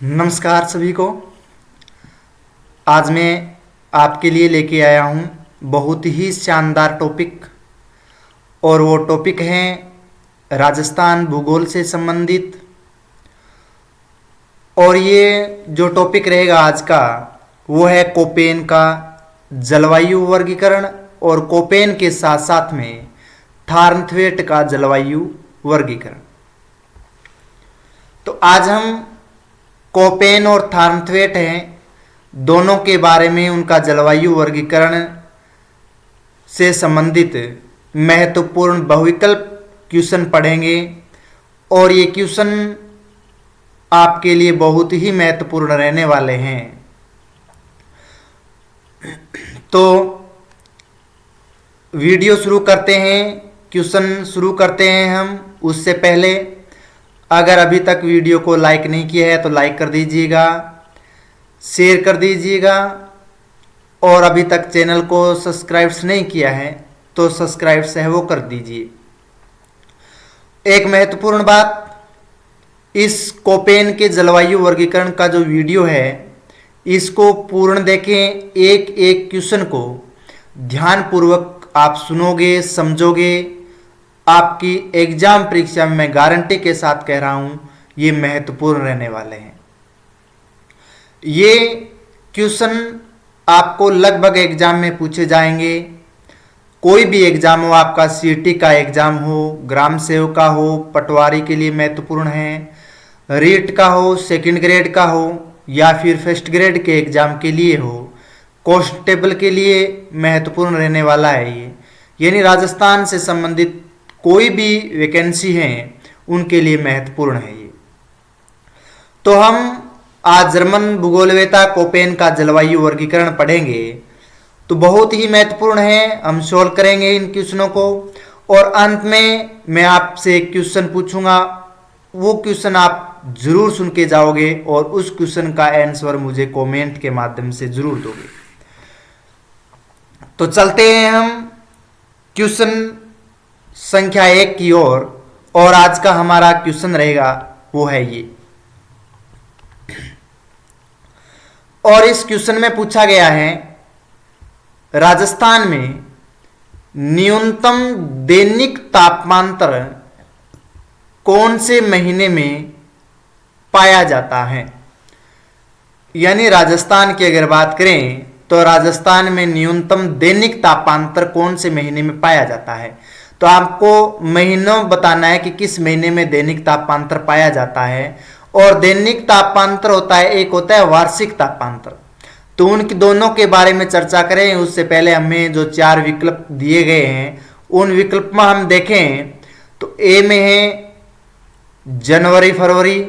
नमस्कार सभी को। आज मैं आपके लिए लेके आया हूँ बहुत ही शानदार टॉपिक, और वो टॉपिक है राजस्थान भूगोल से संबंधित। और ये जो टॉपिक रहेगा आज का, वो है कोपेन का जलवायु वर्गीकरण, और कोपेन के साथ साथ में थार्नथवेट का जलवायु वर्गीकरण। तो आज हम कोपेन और थार्नथवेट हैं दोनों के बारे में, उनका जलवायु वर्गीकरण से संबंधित महत्वपूर्ण बहुविकल्प क्वेश्चन पढ़ेंगे। और ये क्वेश्चन आपके लिए बहुत ही महत्वपूर्ण रहने वाले हैं। तो वीडियो शुरू करते हैं, क्वेश्चन शुरू करते हैं हम। उससे पहले अगर अभी तक वीडियो को लाइक नहीं किया है तो लाइक कर दीजिएगा, शेयर कर दीजिएगा, और अभी तक चैनल को सब्सक्राइब नहीं किया है तो सब्सक्राइब से वो कर दीजिए। एक महत्वपूर्ण बात, इस कोपेन के जलवायु वर्गीकरण का जो वीडियो है इसको पूर्ण देखें। एक एक क्वेश्चन को ध्यानपूर्वक आप सुनोगे, समझोगे। आपकी एग्जाम परीक्षा में मैं गारंटी के साथ कह रहा हूं ये महत्वपूर्ण रहने वाले हैं। ये क्वेश्चन आपको लगभग एग्जाम में पूछे जाएंगे। कोई भी एग्जाम हो, आपका सीटी का एग्जाम हो, ग्राम सेवक का हो, पटवारी के लिए महत्वपूर्ण है, रीट का हो, सेकंड ग्रेड का हो, या फिर फर्स्ट ग्रेड के एग्जाम के लिए हो, कांस्टेबल के लिए महत्वपूर्ण रहने वाला है ये। यानी राजस्थान से संबंधित कोई भी वैकेंसी है उनके लिए महत्वपूर्ण है ये। तो हम आज जर्मन भूगोलवेता कोपेन का जलवायु वर्गीकरण पढ़ेंगे। तो बहुत ही महत्वपूर्ण है, हम सोल्व करेंगे इन क्वेश्चनों को। और अंत में मैं आपसे एक क्वेश्चन पूछूंगा, वो क्वेश्चन आप जरूर सुन के जाओगे और उस क्वेश्चन का आंसर मुझे कमेंट के माध्यम से जरूर दोगे। तो चलते हैं हम क्वेश्चन संख्या 1 की ओर। और आज का हमारा क्वेश्चन रहेगा वो है ये। और इस क्वेश्चन में पूछा गया है, राजस्थान में न्यूनतम दैनिक तापमांतर कौन से महीने में पाया जाता है। यानी राजस्थान की अगर बात करें तो राजस्थान में न्यूनतम दैनिक तापमांतर कौन से महीने में पाया जाता है। तो आपको महीनों बताना है कि किस महीने में दैनिक तापमांतर पाया जाता है। और दैनिक तापमांतर होता है, एक होता है वार्षिक तापमांतर। तो उनकी दोनों के बारे में चर्चा करें उससे पहले हमें जो 4 विकल्प दिए गए हैं उन विकल्प में हम देखें तो ए में है जनवरी फरवरी,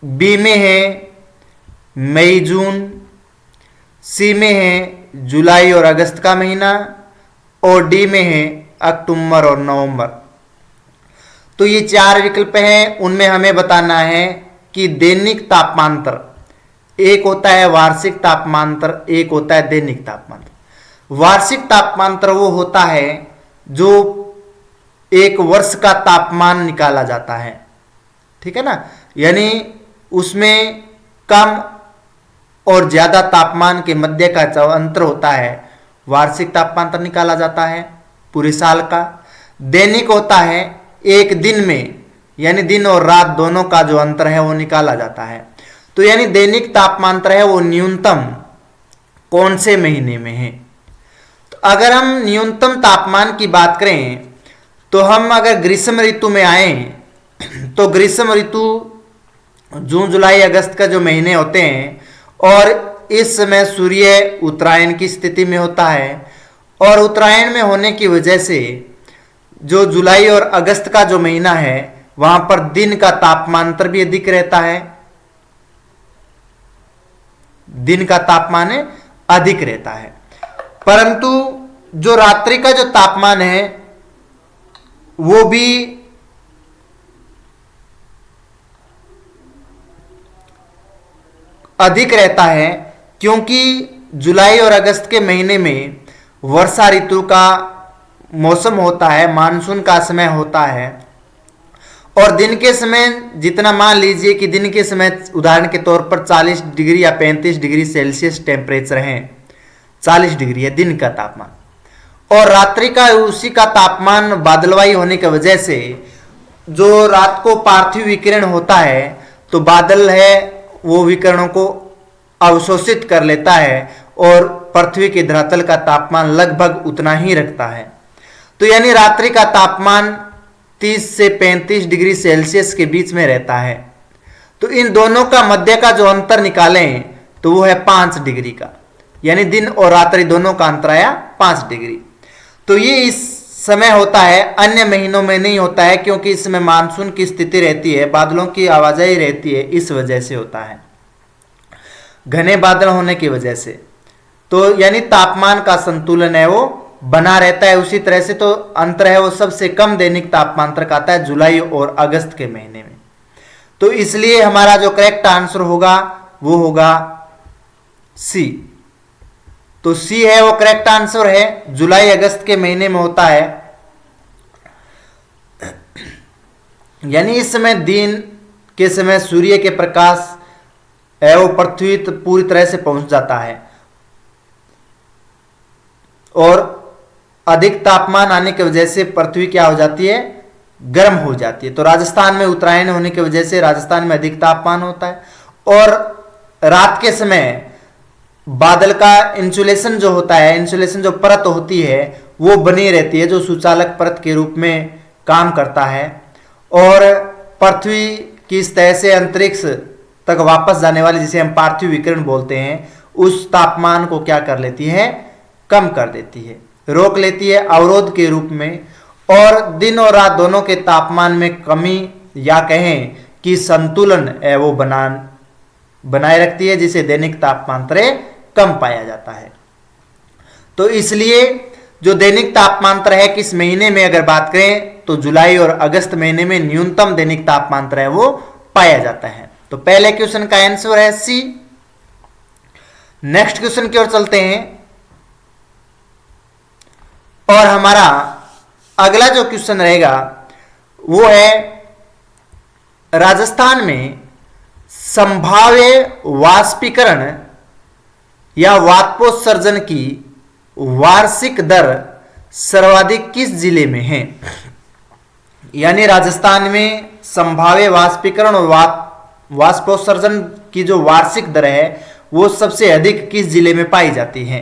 बी में है मई जून, सी में है जुलाई और अगस्त का महीना, और डी में है अक्टूबर और नवंबर। तो ये 4 विकल्प हैं, उनमें हमें बताना है कि दैनिक तापमांतर, एक होता है वार्षिक तापमांतर, एक होता है दैनिक तापमांतर। वार्षिक तापमांतर वो होता है जो एक वर्ष का तापमान निकाला जाता है, ठीक है ना। यानी उसमें कम और ज्यादा तापमान के मध्य का जो अंतर होता है वार्षिक तापमांतर निकाला जाता है पूरे साल का। दैनिक होता है एक दिन में, यानी दिन और रात दोनों का जो अंतर है वो निकाला जाता है। तो यानी दैनिक तापमांतर है वो न्यूनतम कौन से महीने में है। तो अगर हम न्यूनतम तापमान की बात करें तो हम अगर ग्रीष्म ऋतु में आए तो ग्रीष्म ऋतु जून जुलाई अगस्त का जो महीने होते हैं, और इस समय सूर्य उत्तरायण की स्थिति में होता है। और उत्तरायण में होने की वजह से जो जुलाई और अगस्त का जो महीना है वहां पर दिन का तापमांतर भी अधिक रहता है, दिन का तापमान अधिक रहता है। परंतु जो रात्रि का जो तापमान है वो भी अधिक रहता है, क्योंकि जुलाई और अगस्त के महीने में वर्षा ऋतु का मौसम होता है, मानसून का समय होता है, और दिन के समय जितना मान लीजिए कि दिन के समय उदाहरण के तौर पर 40 डिग्री या 35 डिग्री सेल्सियस टेम्परेचर है, 40 डिग्री है दिन का तापमान, और रात्रि का उसी का तापमान बादलवाई होने की वजह से जो रात को पार्थिव विकिरण होता है तो बादल है वो विकिरणों को अवशोषित कर लेता है और पृथ्वी के धरातल का तापमान लगभग उतना ही रखता है। तो यानी रात्रि का तापमान 30 से 35 डिग्री सेल्सियस के बीच में रहता है। तो इन दोनों का मध्य का जो अंतर निकालें तो वो है 5 डिग्री का, यानी दिन और रात्रि दोनों का अंतर आया 5 डिग्री। तो ये इस समय होता है, अन्य महीनों में नहीं होता है क्योंकि इसमें मानसून की स्थिति रहती है, बादलों की आवाजाही रहती है, इस वजह से होता है, घने बादल होने की वजह से। तो यानी तापमान का संतुलन है वो बना रहता है। उसी तरह से तो अंतर है वो सबसे कम दैनिक तापमान तक आता है जुलाई और अगस्त के महीने में। तो इसलिए हमारा जो करेक्ट आंसर होगा वो होगा सी। तो सी है वो करेक्ट आंसर है, जुलाई अगस्त के महीने में होता है। यानी इस समय दिन के समय सूर्य के प्रकाश है वो पृथ्वी पूरी तरह से पहुंच जाता है और अधिक तापमान आने की वजह से पृथ्वी क्या हो जाती है, गर्म हो जाती है। तो राजस्थान में उत्तरायण होने की वजह से राजस्थान में अधिक तापमान होता है, और रात के समय बादल का इंसुलेशन जो होता है, इंसुलेशन जो परत होती है वो बनी रहती है, जो सुचालक परत के रूप में काम करता है, और पृथ्वी की इस तरह से अंतरिक्ष तक वापस जाने वाली, जिसे हम पार्थिव विकिरण बोलते हैं, उस तापमान को क्या कर लेती है, कम कर देती है, रोक लेती है अवरोध के रूप में, और दिन और रात दोनों के तापमान में कमी या कहें कि संतुलन है वो बनाए रखती है, जिसे दैनिक तापमांतर कम पाया जाता है। तो इसलिए जो दैनिक तापमांतर है किस महीने में अगर बात करें तो जुलाई और अगस्त महीने में न्यूनतम दैनिक तापमांतर है वो पाया जाता है। तो पहले क्वेश्चन का आंसर है सी। नेक्स्ट क्वेश्चन की ओर चलते हैं, और हमारा अगला जो क्वेश्चन रहेगा वो है राजस्थान में संभाव्य वाष्पीकरण या वाष्पोत्सर्जन की वार्षिक दर सर्वाधिक किस जिले में है। यानी राजस्थान में संभाव्य वाष्पीकरण और वाष्पोत्सर्जन की जो वार्षिक दर है वो सबसे अधिक किस जिले में पाई जाती है।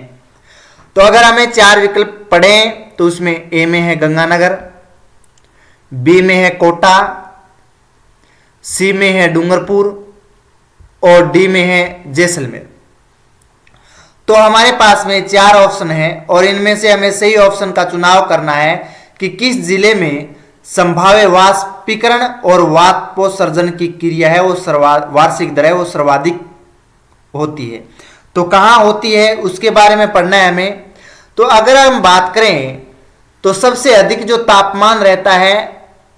तो अगर हमें 4 विकल्प पढ़ें तो उसमें ए में है गंगानगर, बी में है कोटा, सी में है डूंगरपुर और डी में है जैसलमेर। तो हमारे पास में 4 ऑप्शन है और इनमें से हमें सही ऑप्शन का चुनाव करना है कि किस जिले में संभाव्य वाष्पीकरण और वाष्पोत्सर्जन की क्रिया है वो वार्षिक दर है वो सर्वाधिक होती है। तो कहाँ होती है उसके बारे में पढ़ना है हमें। तो अगर हम बात करें तो सबसे अधिक जो तापमान रहता है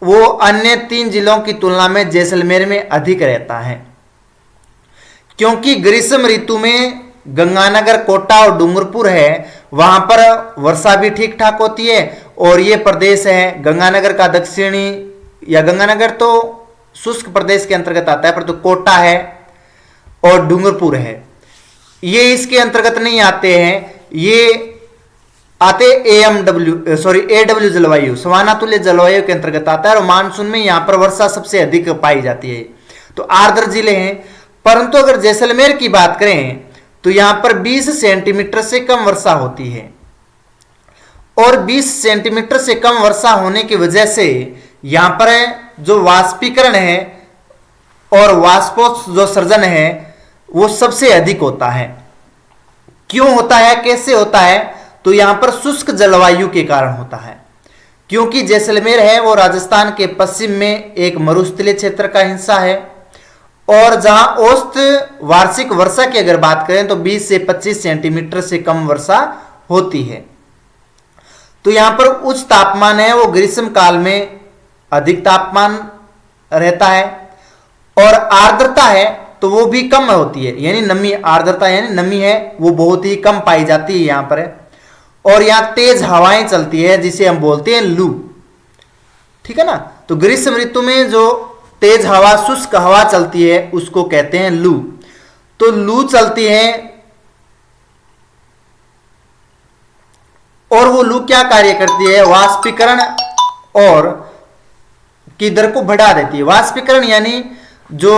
वो अन्य 3 जिलों की तुलना में जैसलमेर में अधिक रहता है, क्योंकि ग्रीष्म ऋतु में गंगानगर, कोटा और डूंगरपुर है वहां पर वर्षा भी ठीक ठाक होती है, और ये प्रदेश है गंगानगर का दक्षिणी, या गंगानगर तो शुष्क प्रदेश के अंतर्गत आता है, पर तो कोटा है और डूंगरपुर है ये इसके अंतर्गत नहीं आते हैं, ये आते एडब्ल्यू जलवायु, समानातुल्य जलवायु के अंतर्गत आता है, और मानसून में यहाँ पर वर्षा सबसे अधिक पाई जाती है। तो आर्द्र जिले हैं। परंतु अगर जैसलमेर की बात करें तो यहाँ पर 20 सेंटीमीटर से कम वर्षा होती है, और 20 सेंटीमीटर से कम वर्षा होने की वजह से यहाँ पर जो वाष्पीकरण है और वाष्पोत्सर्जन है वो सबसे अधिक होता है। क्यों होता है, कैसे होता है? तो यहाँ पर शुष्क जलवायु के कारण होता है, क्योंकि जैसलमेर है वो राजस्थान के पश्चिम में एक मरुस्थलीय क्षेत्र का हिस्सा है, और जहां औसत वार्षिक वर्षा की अगर बात करें तो 20 से 25 सेंटीमीटर से कम वर्षा होती है। तो यहां पर उच्च तापमान है वो ग्रीष्म काल में अधिक तापमान रहता है, और आर्द्रता है तो वो भी कम होती है, यानी नमी, आर्द्रता यानी नमी है वो बहुत ही कम पाई जाती है यहाँ पर है। और यहां तेज हवाएं चलती है जिसे हम बोलते हैं लू। ठीक है ना, तो ग्रीष्म ऋतु में जो तेज हवा, शुष्क हवा चलती है उसको कहते हैं लू। तो लू चलती है और वो लू क्या कार्य करती है, वाष्पीकरण और की दर को बढ़ा देती है। वाष्पीकरण यानी जो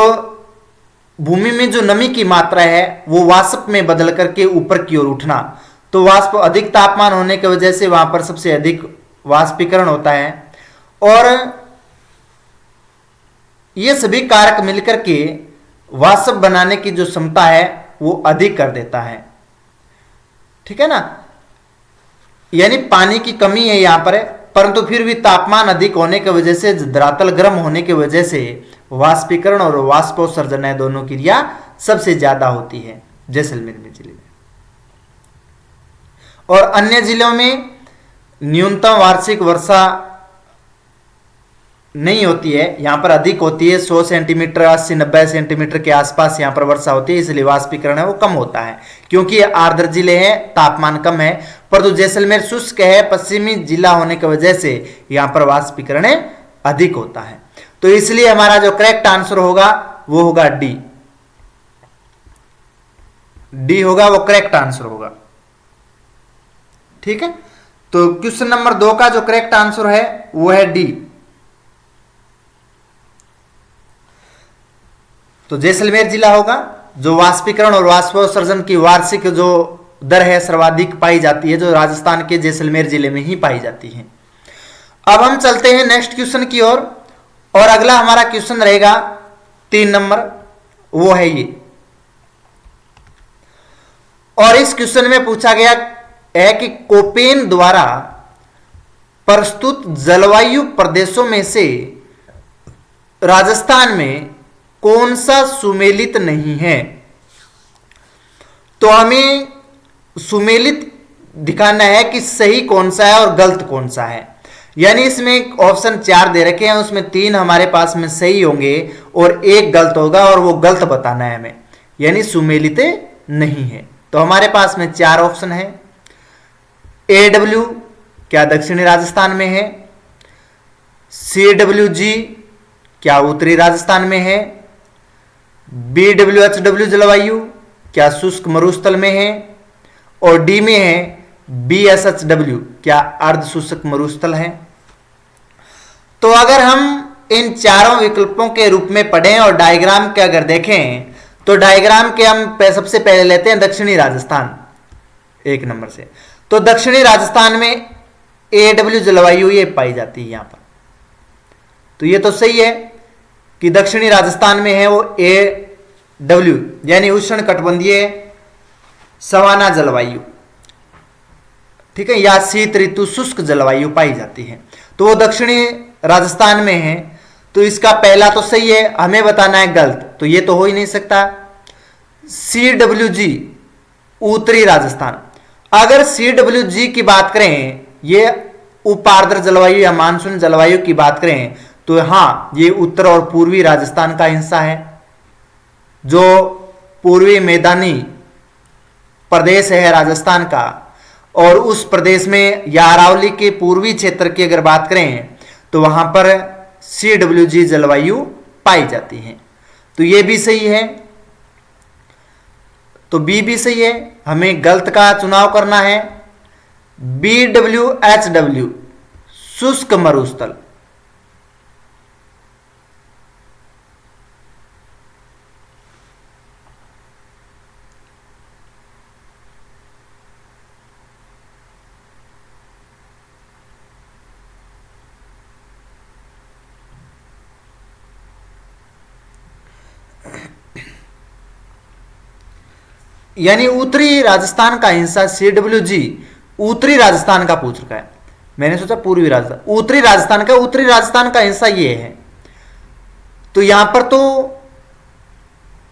भूमि में जो नमी की मात्रा है वो वाष्प में बदल करके ऊपर की ओर उठना। तो वाष्प अधिक तापमान होने की वजह से वहां पर सबसे अधिक वाष्पीकरण होता है और ये सभी कारक मिलकर के वाष्प बनाने की जो क्षमता है वो अधिक कर देता है। ठीक है ना, यानी पानी की कमी है यहां पर, परंतु फिर भी तापमान अधिक होने की वजह से, धरातल गर्म होने की वजह से वाष्पीकरण और वाष्पोत्सर्जन है दोनों क्रिया सबसे ज्यादा होती है जैसलमेर में जिले में। और अन्य जिलों में न्यूनतम वार्षिक वर्षा नहीं होती है, यहां पर अधिक होती है। 100 सेंटीमीटर 80-90 सेंटीमीटर के आसपास यहां पर वर्षा होती है, इसलिए वाष्पीकरण है वो कम होता है क्योंकि ये आर्द्र जिले हैं, तापमान कम है। परंतु जैसलमेर शुष्क है, पश्चिमी जिला होने की वजह से यहां पर वाष्पीकरण अधिक होता है। तो इसलिए हमारा जो करेक्ट आंसर होगा वो होगा डी। डी होगा वो करेक्ट आंसर होगा। ठीक है, तो क्वेश्चन नंबर 2 का जो करेक्ट आंसर है वो है डी। तो जैसलमेर जिला होगा जो वाष्पीकरण और वाष्पोत्सर्जन की वार्षिक जो दर है सर्वाधिक पाई जाती है, जो राजस्थान के जैसलमेर जिले में ही पाई जाती है। अब हम चलते हैं नेक्स्ट क्वेश्चन की ओर और अगला हमारा क्वेश्चन रहेगा 3 नंबर, वो है ये। और इस क्वेश्चन में पूछा गया है कि कोपेन द्वारा प्रस्तुत जलवायु प्रदेशों में से राजस्थान में कौन सा सुमेलित नहीं है। तो हमें सुमेलित दिखाना है कि सही कौन सा है और गलत कौन सा है। यानी इसमें ऑप्शन 4 दे रखे हैं, उसमें 3 हमारे पास में सही होंगे और 1 गलत होगा और वो गलत बताना है हमें, यानी सुमेलित नहीं है। तो हमारे पास में 4 ऑप्शन है। AW क्या दक्षिणी राजस्थान में है, CWG क्या उत्तरी राजस्थान में है, BWHW जलवायु क्या शुष्क मरुस्थल में है और डी में है BSHW क्या अर्ध शुष्क मरुस्थल है। तो अगर हम इन चारों विकल्पों के रूप में पढ़ें और डायग्राम के अगर देखें तो डायग्राम के हम सबसे पहले लेते हैं दक्षिणी राजस्थान 1 नंबर से। तो दक्षिणी राजस्थान में AW जलवायु ये पाई जाती है यहां पर। तो ये तो सही है कि दक्षिणी राजस्थान में है वो AW यानी उष्ण कटिबंधीय सवाना जलवायु, ठीक है, या शीत ऋतु शुष्क जलवायु पाई जाती है। तो वो दक्षिणी राजस्थान में है, तो इसका पहला तो सही है, हमें बताना है गलत, तो ये तो हो ही नहीं सकता। CWG उत्तरी राजस्थान, अगर CWG की बात करें, ये उपार्द्र जलवायु या मानसून जलवायु की बात करें, तो हाँ ये उत्तर और पूर्वी राजस्थान का हिस्सा है। जो पूर्वी मैदानी प्रदेश है राजस्थान का, और उस प्रदेश में या अरावली के पूर्वी क्षेत्र की अगर बात करें तो वहां पर CWG जलवायु पाई जाती है। तो ये भी सही है, तो बी भी सही है। हमें गलत का चुनाव करना है। BWHW शुष्क मरुस्थल, यानी उत्तरी राजस्थान का हिस्सा CWG उत्तरी राजस्थान का पूछ रखा है। मैंने सोचा पूर्वी राजस्थान, उत्तरी राजस्थान का, उत्तरी राजस्थान का हिस्सा ये है। तो यहां पर तो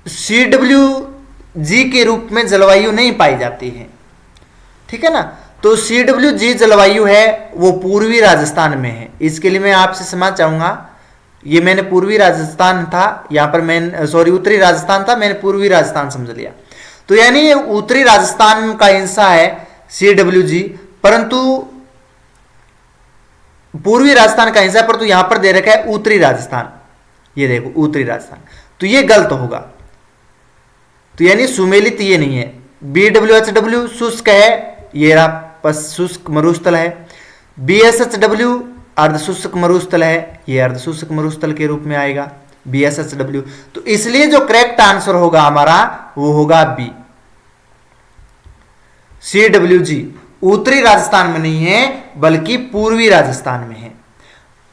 CWG के रूप में जलवायु नहीं पाई जाती है, ठीक है ना। तो CWG जलवायु है वो पूर्वी राजस्थान में है। इसके लिए मैं आपसे क्षमा चाहूंगा, ये मैंने पूर्वी राजस्थान था, यहां पर मैं सॉरी उत्तरी राजस्थान था, मैंने पूर्वी राजस्थान समझ लिया। तो यानी उत्तरी राजस्थान का हिस्सा है CWG। परंतु पूर्वी राजस्थान का हिस्सा, पर तो यहां पर दे रखा है उत्तरी राजस्थान। ये देखो उत्तरी राजस्थान, तो ये गलत होगा। तो यानी सुमेलित ये नहीं है। BWHW शुष्क है, ये रहा शुष्क मरुस्थल है। BSHW अर्ध शुष्क मरुस्थल है, ये अर्ध शुष्क मरुस्थल के रूप में आएगा BSHW। तो इसलिए जो करेक्ट आंसर होगा हमारा वो होगा बी। CWG उत्तरी राजस्थान में नहीं है बल्कि पूर्वी राजस्थान में है।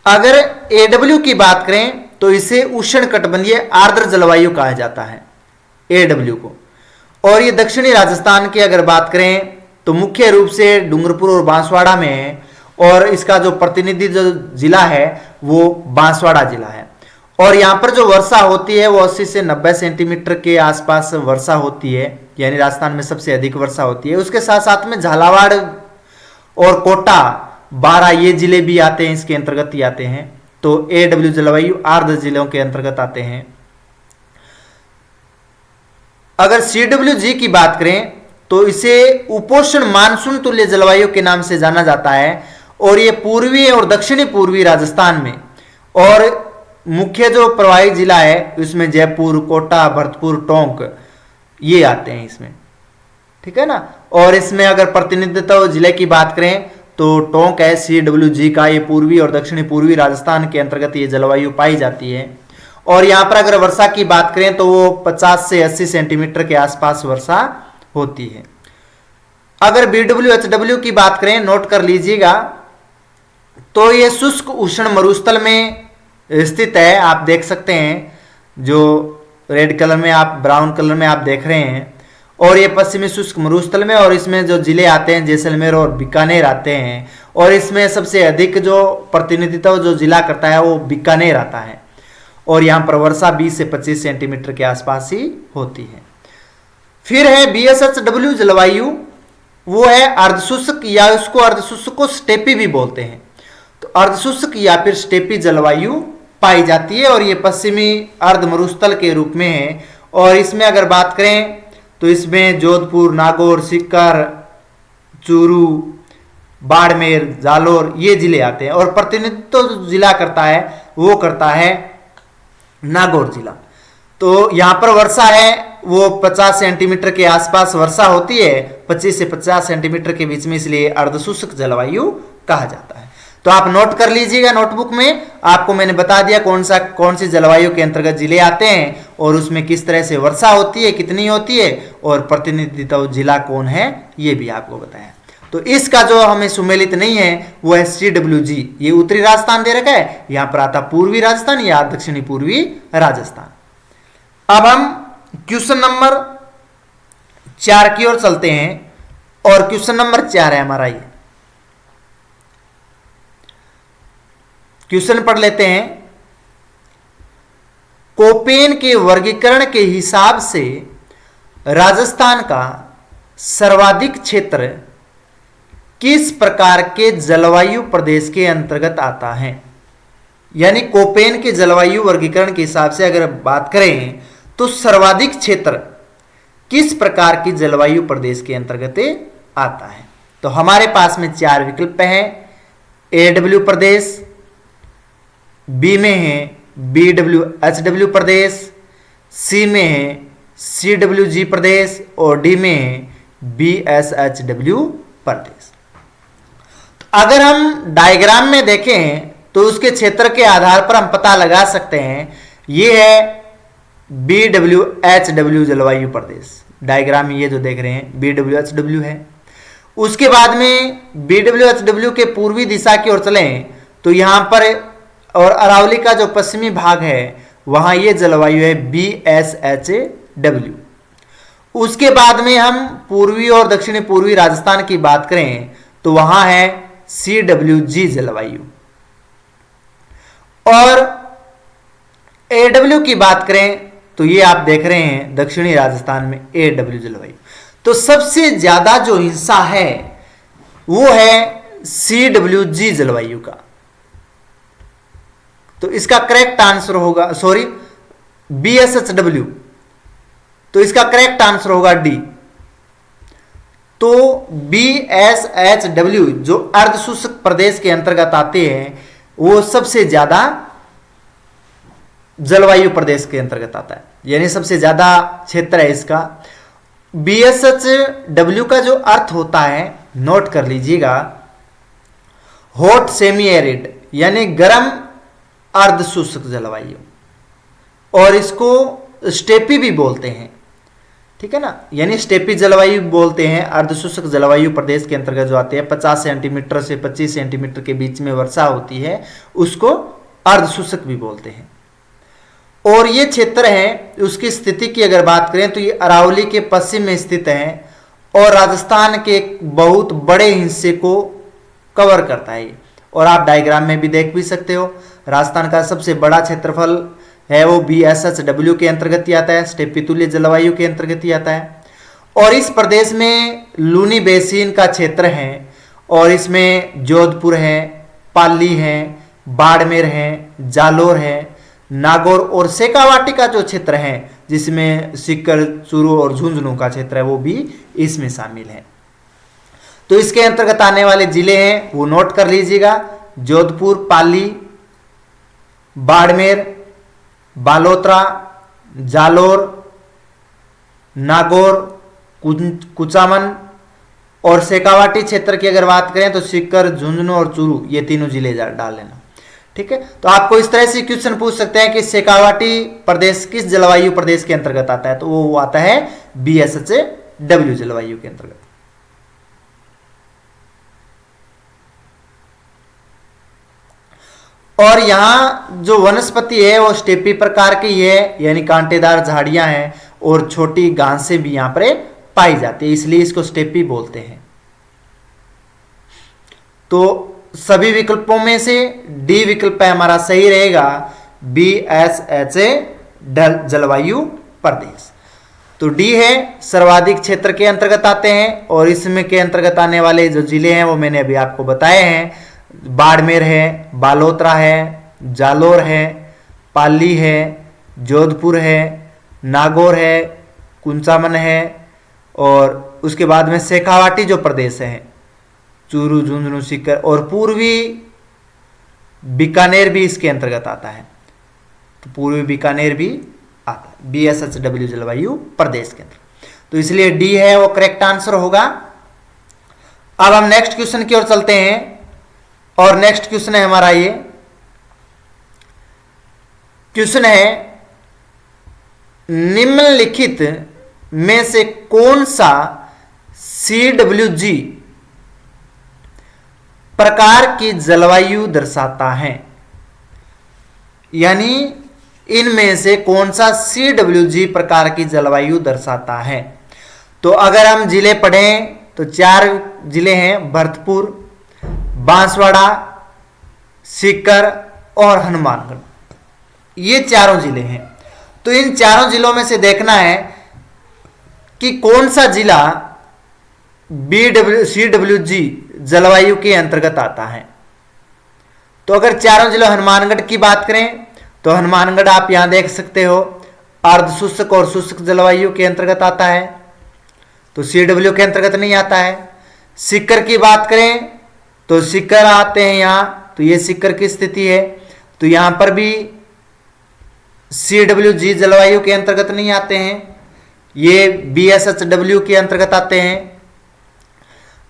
अगर AW की बात करें तो इसे उष्णकटिबंधीय आर्द्र जलवायु कहा जाता है, AW को। और ये दक्षिणी राजस्थान की अगर बात करें तो मुख्य रूप से डूंगरपुर और बांसवाड़ा में है, और इसका जो प्रतिनिधि जो जिला है वो बांसवाड़ा जिला है। और यहाँ पर जो वर्षा होती है वो 80 से 90 सेंटीमीटर के आसपास वर्षा होती है, यानी राजस्थान में सबसे अधिक वर्षा होती है। उसके साथ साथ में झालावाड़ और कोटा 12 ये जिले भी आते हैं, इसके अंतर्गत ही आते हैं। तो AW जलवायु आर्द्र जिलों के अंतर्गत आते हैं। अगर CWG की बात करें तो इसे उपोष्ण मानसून तुल्य जलवायु के नाम से जाना जाता है, और ये पूर्वी और दक्षिणी पूर्वी राजस्थान में, और मुख्य जो प्रवाही जिला है उसमें जयपुर, कोटा, भरतपुर, टोंक ये आते हैं इसमें, ठीक है ना। और इसमें अगर प्रतिनिधित्व जिले की बात करें तो टोंक है CWG का, ये पूर्वी और दक्षिणी पूर्वी राजस्थान के अंतर्गत ये जलवायु पाई जाती है। और यहाँ पर अगर वर्षा की बात करें तो वो 50 से 80 सेंटीमीटर के आसपास वर्षा होती है। अगर BWHW की बात करें, नोट कर लीजिएगा, तो ये शुष्क उष्ण मरुस्थल में स्थित है। आप देख सकते हैं जो रेड कलर में, आप ब्राउन कलर में आप देख रहे हैं। और ये पश्चिमी शुष्क मरुस्थल में, और इसमें जो जिले आते हैं जैसलमेर और बीकानेर आते हैं। और इसमें सबसे अधिक जो प्रतिनिधित्व जो जिला करता है वो बीकानेर आता है। और यहाँ पर वर्षा 20 से 25 सेंटीमीटर के आसपास ही होती है। फिर है BSHW जलवायु, वो है अर्धशुष्क, या उसको अर्धशुष्क को स्टेपी भी बोलते हैं। तो अर्धशुष्क या फिर स्टेपी जलवायु पाई जाती है, और ये पश्चिमी अर्ध मरुस्थल के रूप में है। और इसमें अगर बात करें तो इसमें जोधपुर, नागौर, सीकर, चूरू, बाड़मेर, जालोर ये जिले आते हैं। और प्रतिनिधित्व तो जिला करता है वो करता है नागौर जिला। तो यहाँ पर वर्षा है वो 50 सेंटीमीटर के आसपास वर्षा होती है, 25 से 50 सेंटीमीटर के बीच में, इसलिए अर्धशुष्क जलवायु कहा जाता है। तो आप नोट कर लीजिएगा नोटबुक में, आपको मैंने बता दिया कौन सी जलवायु के अंतर्गत जिले आते हैं, और उसमें किस तरह से वर्षा होती है, कितनी होती है, और प्रतिनिधित्व जिला कौन है ये भी आपको बताया। तो इसका जो हमें सुमेलित नहीं है वो है CWG, ये उत्तरी राजस्थान दे रखा है, यहां पर आता पूर्वी राजस्थान या दक्षिणी पूर्वी राजस्थान। अब हम क्वेश्चन नंबर 4 की ओर चलते हैं, और क्वेश्चन नंबर 4 है हमारा ये। क्वेश्चन पढ़ लेते हैं। कोपेन के वर्गीकरण के हिसाब से राजस्थान का सर्वाधिक क्षेत्र किस प्रकार के जलवायु प्रदेश के अंतर्गत आता है? यानी कोपेन के जलवायु वर्गीकरण के हिसाब से अगर बात करें तो सर्वाधिक क्षेत्र किस प्रकार की जलवायु प्रदेश के अंतर्गत आता है? तो हमारे पास में 4 विकल्प हैं। AW प्रदेश, बी में है BWHW प्रदेश, सी में है CWG प्रदेश, और डी में है BSHW प्रदेश। अगर हम डायग्राम में देखें तो उसके क्षेत्र के आधार पर हम पता लगा सकते हैं ये है BWHW जलवायु प्रदेश। डायग्राम में ये जो देख रहे हैं BWHW है। उसके बाद में BWHW के पूर्वी दिशा की ओर चलें तो यहां पर, और अरावली का जो पश्चिमी भाग है वहां ये जलवायु है BSHW। उसके बाद में हम पूर्वी और दक्षिणी पूर्वी राजस्थान की बात करें तो वहां है CWG जलवायु। और AW की बात करें तो ये आप देख रहे हैं दक्षिणी राजस्थान में AW जलवायु। तो सबसे ज्यादा जो हिस्सा है वो है CWG जलवायु का। तो इसका करेक्ट आंसर होगा, सॉरी BSHW, तो इसका करेक्ट आंसर होगा डी। तो BSHW जो अर्ध शुष्क प्रदेश के अंतर्गत आते हैं वो सबसे ज्यादा जलवायु प्रदेश के अंतर्गत आता है, यानी सबसे ज्यादा क्षेत्र है इसका। BSHW का जो अर्थ होता है नोट कर लीजिएगा, हॉट सेमी एरिड यानी गर्म अर्ध शुष्क जलवायु, और इसको स्टेपी भी बोलते हैं, ठीक है ना, यानी स्टेपी जलवायु बोलते हैं। अर्ध शुष्क जलवायु प्रदेश के अंतर्गत जो आते हैं 50 सेंटीमीटर से 25 सेंटीमीटर के बीच में वर्षा होती है उसको अर्ध शुष्क भी बोलते हैं। और ये क्षेत्र है, उसकी स्थिति की अगर बात करें तो ये अरावली के पश्चिम में स्थित है और राजस्थान के एक बहुत बड़े हिस्से को कवर करता है। और आप डायग्राम में भी देख भी सकते हो, राजस्थान का सबसे बड़ा क्षेत्रफल है वो BSHW के अंतर्गत ही आता है, स्टेपी तुल्य जलवायु के अंतर्गत ही आता है। और इस प्रदेश में लूनी बेसिन का क्षेत्र है और इसमें जोधपुर है, पाली है, बाड़मेर है, जालोर है, नागौर और शेखावाटी का जो क्षेत्र है जिसमें सीकर, चूरू और झुंझुनू का क्षेत्र है वो भी इसमें शामिल है। तो इसके अंतर्गत आने वाले जिले हैं वो नोट कर लीजिएगा, जोधपुर, पाली, बाड़मेर, बालोतरा, जालोर, नागौर, कुचामन और शेखावाटी क्षेत्र की अगर बात करें तो सीकर, झुंझुनू और चूरू, ये तीनों जिले डाल लेना, ठीक है। तो आपको इस तरह से क्वेश्चन पूछ सकते हैं कि शेखावाटी प्रदेश किस जलवायु प्रदेश के अंतर्गत आता है, तो वो आता है BSHW जलवायु के अंतर्गत। और यहां जो वनस्पति है वो स्टेपी प्रकार की है, यानी कांटेदार झाड़ियां हैं और छोटी घासें भी यहां पर पाई जाती है, इसलिए इसको स्टेपी बोलते हैं। तो सभी विकल्पों में से डी विकल्प हमारा सही रहेगा, BSHA जलवायु प्रदेश। तो डी है सर्वाधिक क्षेत्र के अंतर्गत आते हैं और इसमें के अंतर्गत आने वाले जो जिले हैं वो मैंने अभी आपको बताए हैं, बाड़मेर है, बालोतरा है, जालोर है, पाली है, जोधपुर है, नागौर है, कुंचामन है और उसके बाद में शेखावाटी जो प्रदेश है, चूरू, झुंझुनू, सीकर और पूर्वी बीकानेर भी इसके अंतर्गत आता है। तो पूर्वी बीकानेर भी आता है BSHW जलवायु प्रदेश के अंदर, तो इसलिए डी है वो करेक्ट आंसर होगा। अब हम नेक्स्ट क्वेश्चन की ओर चलते हैं और नेक्स्ट क्वेश्चन है हमारा ये क्वेश्चन है, निम्नलिखित में से कौन सा CWG प्रकार की जलवायु दर्शाता है, यानी इनमें से कौन सा CWG प्रकार की जलवायु दर्शाता है। तो अगर हम जिले पढ़ें तो 4 जिले हैं, भरतपुर, बांसवाड़ा, सीकर और हनुमानगढ़, ये चारों जिले हैं। तो इन चारों जिलों में से देखना है कि कौन सा जिला CWG जलवायु के अंतर्गत आता है। तो अगर चारों जिलों हनुमानगढ़ की बात करें तो हनुमानगढ़ आप यहां देख सकते हो अर्ध शुष्क और शुष्क जलवायु के अंतर्गत आता है, तो CW के अंतर्गत नहीं आता है। सीकर की बात करें तो सीकर आते हैं यहां, तो ये सीकर की स्थिति है, तो यहां पर भी CWG जलवायु के अंतर्गत नहीं आते हैं, ये BSHW के अंतर्गत आते हैं।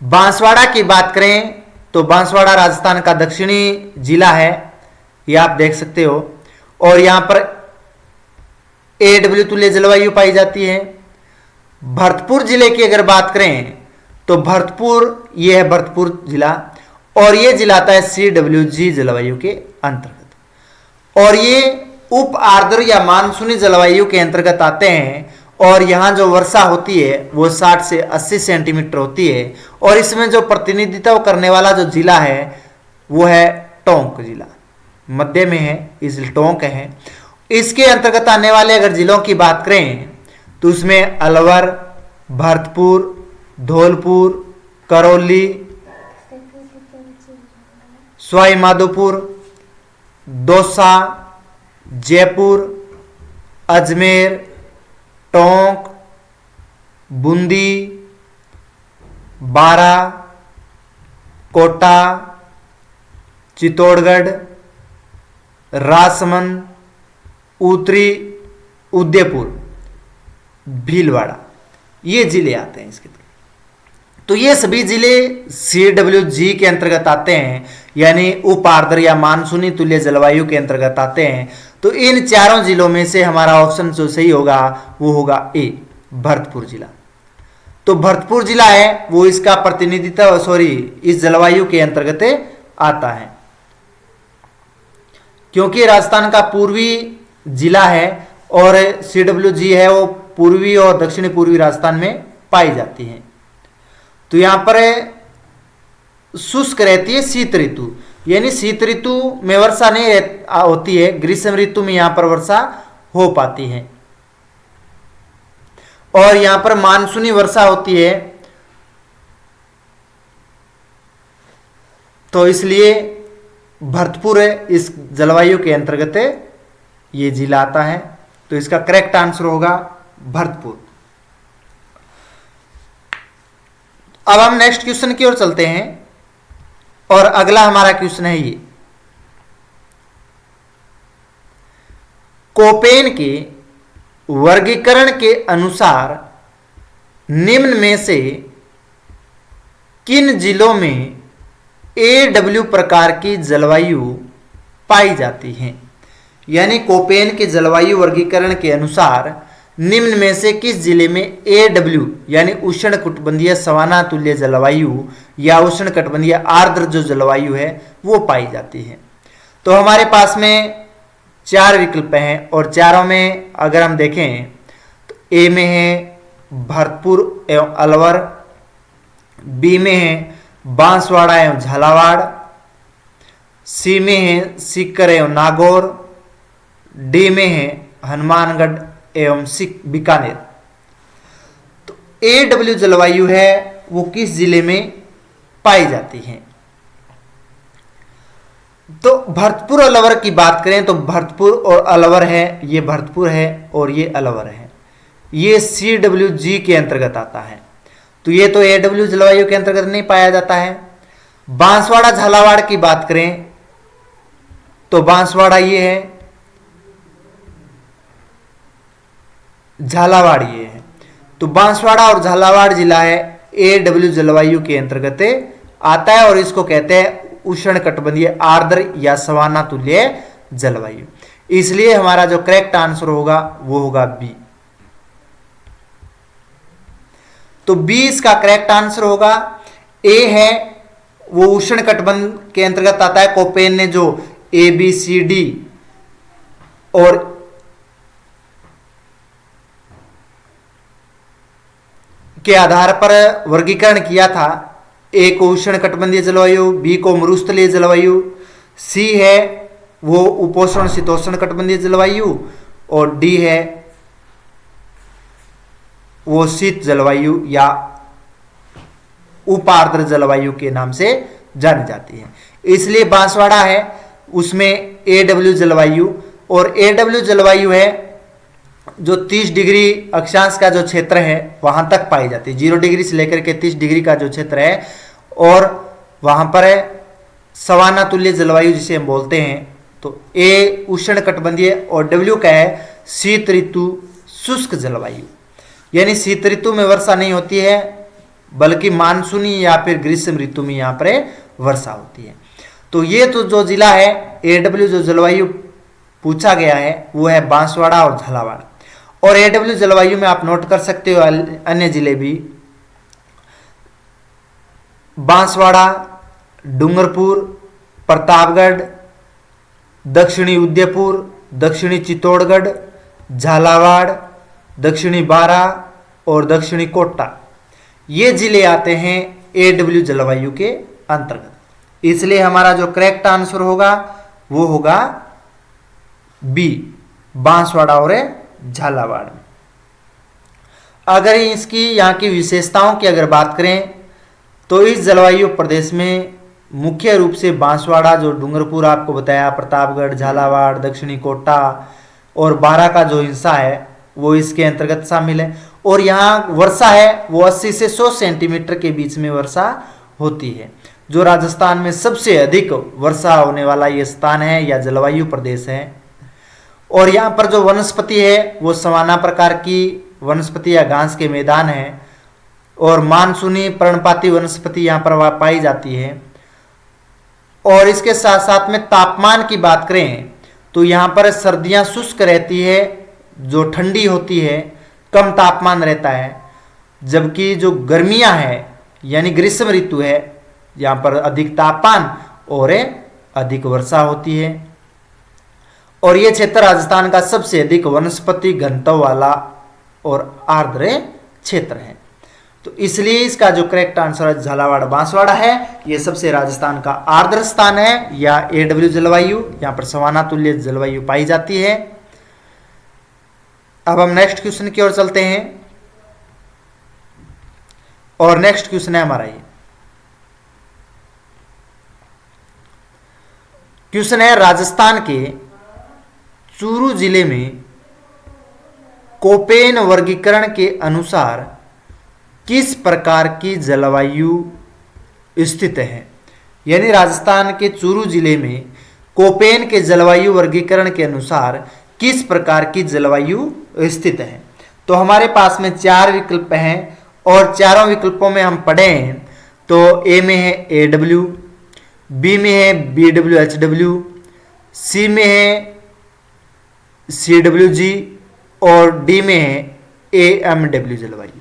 बांसवाड़ा की बात करें तो बांसवाड़ा राजस्थान का दक्षिणी जिला है, ये आप देख सकते हो, और यहां पर AW तुल्य जलवायु पाई जाती है। भरतपुर जिले की अगर बात करें तो भरतपुर, ये है भरतपुर जिला और ये जिला आता है CWG जलवायु के अंतर्गत, और ये उप आर्द्र या मानसूनी जलवायु के अंतर्गत आते हैं और यहाँ जो वर्षा होती है वो 60 से 80 सेंटीमीटर होती है। और इसमें जो प्रतिनिधित्व करने वाला जो जिला है वो है टोंक जिला, मध्य में है, इसलिए टोंक है। इसके अंतर्गत आने वाले अगर जिलों की बात करें तो उसमें अलवर, भरतपुर, धौलपुर, करौली, सवाई माधोपुर, दौसा, जयपुर, अजमेर, टोंक, बूंदी, बारा, कोटा, चित्तौड़गढ़, राजसमंद, उत्तरी उदयपुर, भीलवाड़ा, ये जिले आते हैं इसके। तो ये सभी जिले CWG के अंतर्गत आते हैं, यानी उप आर्द्र या मानसूनी तुल्य जलवायु के अंतर्गत आते हैं। तो इन चारों जिलों में से हमारा ऑप्शन जो सही होगा वो होगा ए, भरतपुर जिला। तो भरतपुर जिला है वो इसका प्रतिनिधित्व इस जलवायु के अंतर्गत आता है, क्योंकि राजस्थान का पूर्वी जिला है और CWG है वो पूर्वी और दक्षिणी पूर्वी राजस्थान में पाई जाती है। तो यहां पर शुष्क रहती है शीत ऋतु, यानी शीत ऋतु में वर्षा नहीं होती है, ग्रीष्म ऋतु में यहां पर वर्षा हो पाती है और यहां पर मानसूनी वर्षा होती है। तो इसलिए भरतपुर इस जलवायु के अंतर्गत ये जिला आता है। तो इसका करेक्ट आंसर होगा भरतपुर। अब हम नेक्स्ट क्वेश्चन की ओर चलते हैं और अगला हमारा क्वेश्चन है ये, कोपेन के वर्गीकरण के अनुसार निम्न में से किन जिलों में AW प्रकार की जलवायु पाई जाती है। यानी कोपेन के जलवायु वर्गीकरण के अनुसार निम्न में से किस जिले में AW यानी उष्ण कटिबंधीय सवाना तुल्य जलवायु या उष्ण कटिबंधीय आर्द्र जो जलवायु है वो पाई जाती है। तो हमारे पास में 4 विकल्प हैं और चारों में अगर हम देखें तो ए में है भरतपुर एवं अलवर, बी में है बांसवाड़ा एवं झालावाड़, सी में है सीकर एवं नागौर, डी में है हनुमानगढ़ एवं बीकानेर। तो AW जलवायु है वो किस जिले में पाई जाती है। तो भरतपुर और अलवर की बात करें तो भरतपुर और अलवर है, ये भरतपुर है और ये अलवर है, ये CWG के अंतर्गत आता है। तो ये तो AW जलवायु के अंतर्गत नहीं पाया जाता है। बांसवाड़ा झालावाड़ की बात करें तो बांसवाड़ा ये है, झालावाड़ ये है। तो बांसवाड़ा और झालावाड़ जिला है AW जलवायु के अंतर्गत आता है और इसको कहते हैं उष्ण कटिबंधीय आर्द्र या सवाना तुल्य जलवायु। इसलिए हमारा जो करेक्ट आंसर होगा वो होगा बी। तो बी इसका करेक्ट आंसर होगा। ए है वो उष्ण कटिबंध के अंतर्गत आता है। कोपेन ने जो ABCD और के आधार पर वर्गीकरण किया था, ए को उष्ण कटिबंधीय जलवायु, बी को मरुस्थलीय जलवायु, सी है वो उपोष्ण शीतोष्ण कटिबंधीय जलवायु और डी है वो शीत जलवायु या उपार्द्र जलवायु के नाम से जानी जाती है। इसलिए बांसवाड़ा है उसमें AW जलवायु, और AW जलवायु है जो 30 डिग्री अक्षांश का जो क्षेत्र है वहां तक पाई जाती है, 0 डिग्री से लेकर के 30 डिग्री का जो क्षेत्र है, और वहां पर है सवाना तुल्य जलवायु जिसे हम बोलते हैं। तो A उष्ण कटिबंधीय और W का है शीत ऋतु शुष्क जलवायु, यानी शीत ऋतु में वर्षा नहीं होती है बल्कि मानसूनी या फिर ग्रीष्म ऋतु में यहाँ पर वर्षा होती है। तो ये तो जो जिला है AW जो जलवायु पूछा गया है वो है बांसवाड़ा और झालावाड़। और AW जलवायु में आप नोट कर सकते हो अन्य जिले भी, बांसवाड़ा, डूंगरपुर, प्रतापगढ़, दक्षिणी उदयपुर, दक्षिणी चित्तौड़गढ़, झालावाड़, दक्षिणी बारा और दक्षिणी कोटा, ये जिले आते हैं AW जलवायु के अंतर्गत। इसलिए हमारा जो करेक्ट आंसर होगा वो होगा बी, बांसवाड़ा और झालावाड़ में। अगर इसकी यहाँ की विशेषताओं की अगर बात करें तो इस जलवायु प्रदेश में मुख्य रूप से बांसवाड़ा जो डूंगरपुर आपको बताया, प्रतापगढ़, झालावाड़, दक्षिणी कोटा और बारा का जो हिस्सा है वो इसके अंतर्गत शामिल है। और यहाँ वर्षा है वो 80 से 100 सेंटीमीटर के बीच में वर्षा होती है। जो राजस्थान में सबसे अधिक वर्षा होने वाला ये स्थान है या जलवायु प्रदेश है। और यहाँ पर जो वनस्पति है वो सवाना प्रकार की वनस्पति या घास के मैदान है और मानसूनी पर्णपाती वनस्पति यहाँ पर पाई जाती है। और इसके साथ साथ में तापमान की बात करें तो यहाँ पर सर्दियाँ शुष्क रहती है, जो ठंडी होती है, कम तापमान रहता है, जबकि जो गर्मियाँ हैं यानी ग्रीष्म ऋतु है यहाँ पर अधिक तापमान और अधिक वर्षा होती है। और ये क्षेत्र राजस्थान का सबसे अधिक वनस्पति घनत्व वाला और आर्द्र क्षेत्र है। तो इसलिए इसका जो करेक्ट आंसर झालावाड़ बांसवाड़ा है, ये सबसे राजस्थान का आर्द्र स्थान है या AW जलवायु, यहाँ पर सवाना तुल्य जलवायु पाई जाती है। अब हम नेक्स्ट क्वेश्चन की ओर चलते हैं और नेक्स्ट क्वेश्चन है हमारा ये क्वेश्चन है राजस्थान के चूरू जिले में कोपेन वर्गीकरण के अनुसार किस प्रकार की जलवायु स्थित है। यानी राजस्थान के चूरू जिले में कोपेन के जलवायु वर्गीकरण के अनुसार किस प्रकार की जलवायु स्थित है। तो हमारे पास में 4 विकल्प हैं और चारों विकल्पों में हम पढ़े हैं तो ए में है AW, बी में है BWHW, सी में है CWG और डी में है AMW जलवायु।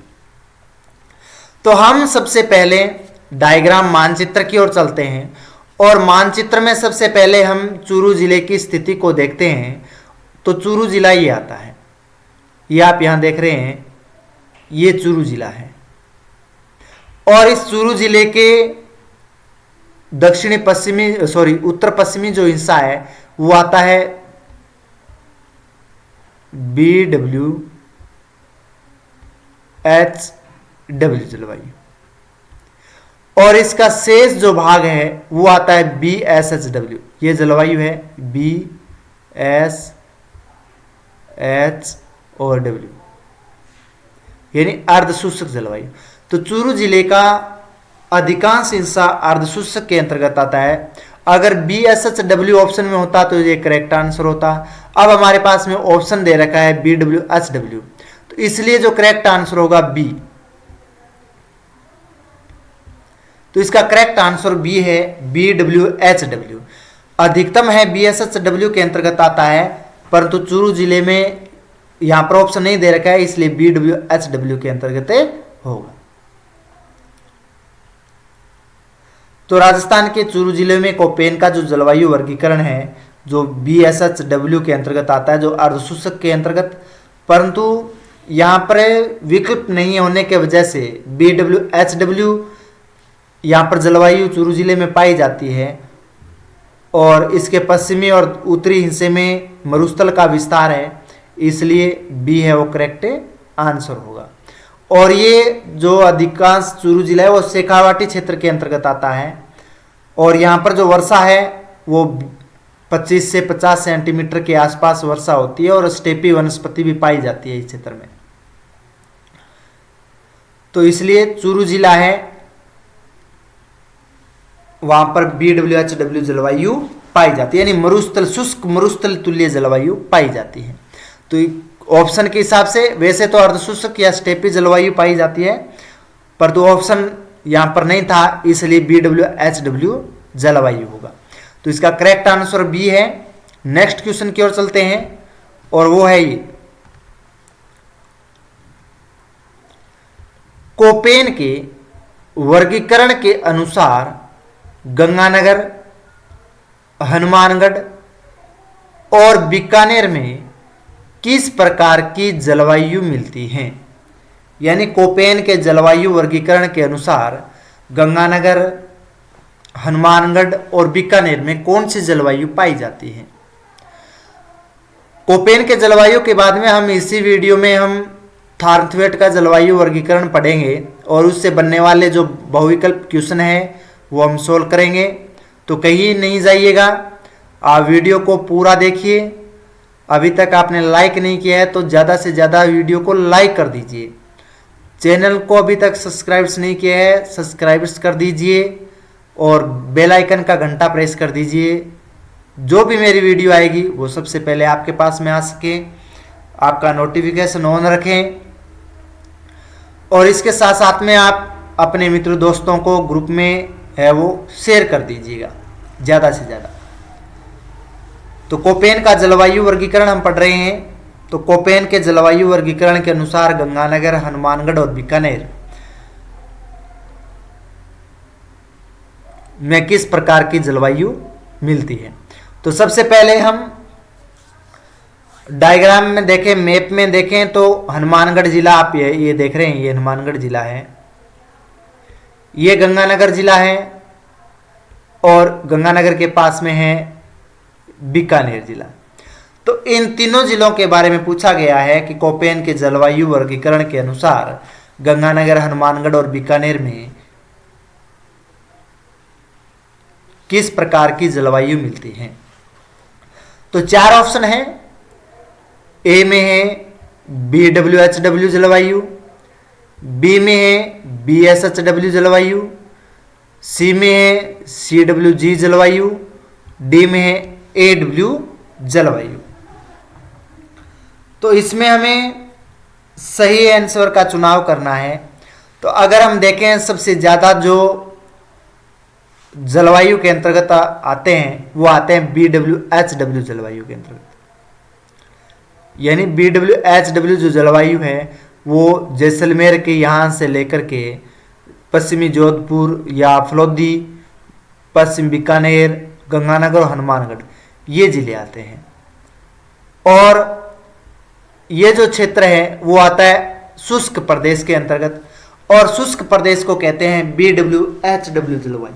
तो हम सबसे पहले डायग्राम मानचित्र की ओर चलते हैं और मानचित्र में सबसे पहले हम चूरू जिले की स्थिति को देखते हैं। तो चूरू जिला ये आता है, ये आप यहां देख रहे हैं, ये चूरू जिला है। और इस चूरू जिले के उत्तर पश्चिमी जो हिस्सा है वो आता है BWHW जलवायु और इसका शेष जो भाग है वो आता है BSHW। ये जलवायु है BSHW यानी अर्धशुष्क जलवायु। तो चूरू जिले का अधिकांश हिस्सा अर्धशुष्क के अंतर्गत आता है। अगर BSHW ऑप्शन में होता तो ये करेक्ट आंसर होता। अब हमारे पास में ऑप्शन दे रखा है BWHW, तो इसलिए जो करेक्ट आंसर होगा बी। तो इसका करेक्ट आंसर बी है BWHW। अधिकतम है BSHW के अंतर्गत आता है, परंतु चूरू जिले में यहां पर ऑप्शन नहीं दे रखा है, इसलिए BWHW के अंतर्गत होगा। तो राजस्थान के चूरू जिले में कोपेन का जो जलवायु वर्गीकरण है जो BSHW के अंतर्गत आता है, जो अर्धशुष्क के अंतर्गत, परंतु यहाँ पर विकल्प नहीं होने के वजह से BWHW यहाँ पर जलवायु चूरू जिले में पाई जाती है और इसके पश्चिमी और उत्तरी हिस्से में मरुस्थल का विस्तार है, इसलिए बी है वो करेक्ट आंसर होगा। और ये जो अधिकांश चूरू जिला है वो शेखावाटी क्षेत्र के अंतर्गत आता है और यहाँ पर जो वर्षा है वो 25 से 50 सेंटीमीटर के आसपास वर्षा होती है और स्टेपी वनस्पति भी पाई जाती है इस क्षेत्र में। तो इसलिए चूरू जिला है वहां पर BWHW जलवायु पाई जाती है, यानी मरुस्थल, शुष्क मरुस्थल तुल्य जलवायु पाई जाती है। तो ऑप्शन के हिसाब से वैसे तो अर्धशुष्क या स्टेपी जलवायु पाई जाती है, पर तो ऑप्शन यहां पर नहीं था, इसलिए BWHW जलवायु होगा। तो इसका करेक्ट आंसर बी है। नेक्स्ट क्वेश्चन की ओर चलते हैं और वो है ये कोपेन के वर्गीकरण के अनुसार गंगानगर, हनुमानगढ़ और बीकानेर में किस प्रकार की जलवायु मिलती है। यानी कोपेन के जलवायु वर्गीकरण के अनुसार गंगानगर, हनुमानगढ़ और बीकानेर में कौन सी जलवायु पाई जाती है। कोपेन के जलवायु के बाद में हम इसी वीडियो में हम थारथवेट का जलवायु वर्गीकरण पढ़ेंगे और उससे बनने वाले जो बहुविकल्प क्वेश्चन है वो हम सोल्व करेंगे। तो कहीं नहीं जाइएगा, आप वीडियो को पूरा देखिए। अभी तक आपने लाइक नहीं किया है तो ज़्यादा से ज़्यादा वीडियो को लाइक कर दीजिए चैनल को अभी तक सब्सक्राइब्स नहीं किया है, सब्सक्राइब्स कर दीजिए और बेल आइकन का घंटा प्रेस कर दीजिए। जो भी मेरी वीडियो आएगी वो सबसे पहले आपके पास में आ सके, आपका नोटिफिकेशन ऑन रखें। और इसके साथ साथ में आप अपने मित्र दोस्तों को ग्रुप में है वो शेयर कर दीजिएगा ज़्यादा से ज़्यादा। तो कोपेन का जलवायु वर्गीकरण हम पढ़ रहे हैं। तो कोपेन के जलवायु वर्गीकरण के अनुसार गंगानगर, हनुमानगढ़ और बीकानेर में किस प्रकार की जलवायु मिलती है। तो सबसे पहले हम डायग्राम में देखें, मैप में देखें तो हनुमानगढ़ जिला आप ये देख रहे हैं, ये हनुमानगढ़ जिला है, ये गंगानगर जिला है और गंगानगर के पास में है बीकानेर जिला। तो इन तीनों जिलों के बारे में पूछा गया है कि कोपेन के जलवायु वर्गीकरण के अनुसार गंगानगर, हनुमानगढ़ और बीकानेर में किस प्रकार की जलवायु मिलती है। तो 4 ऑप्शन है। ए में है BWHW जलवायु, बी में है BSHW जलवायु, सी में है CWG जलवायु, डी में है AW जलवायु। तो इसमें हमें सही आंसर का चुनाव करना है। तो अगर हम देखें सबसे ज़्यादा जो जलवायु के अंतर्गत आते हैं वो आते हैं BWHW जलवायु के अंतर्गत। यानी BWHW जो जलवायु है वो जैसलमेर के यहाँ से लेकर के पश्चिमी जोधपुर या फलौदी, पश्चिम बीकानेर, गंगानगर और हनुमानगढ़ ये जिले आते हैं। और ये जो क्षेत्र है वो आता है शुष्क प्रदेश के अंतर्गत और शुष्क प्रदेश को कहते हैं BWHW जलवायु।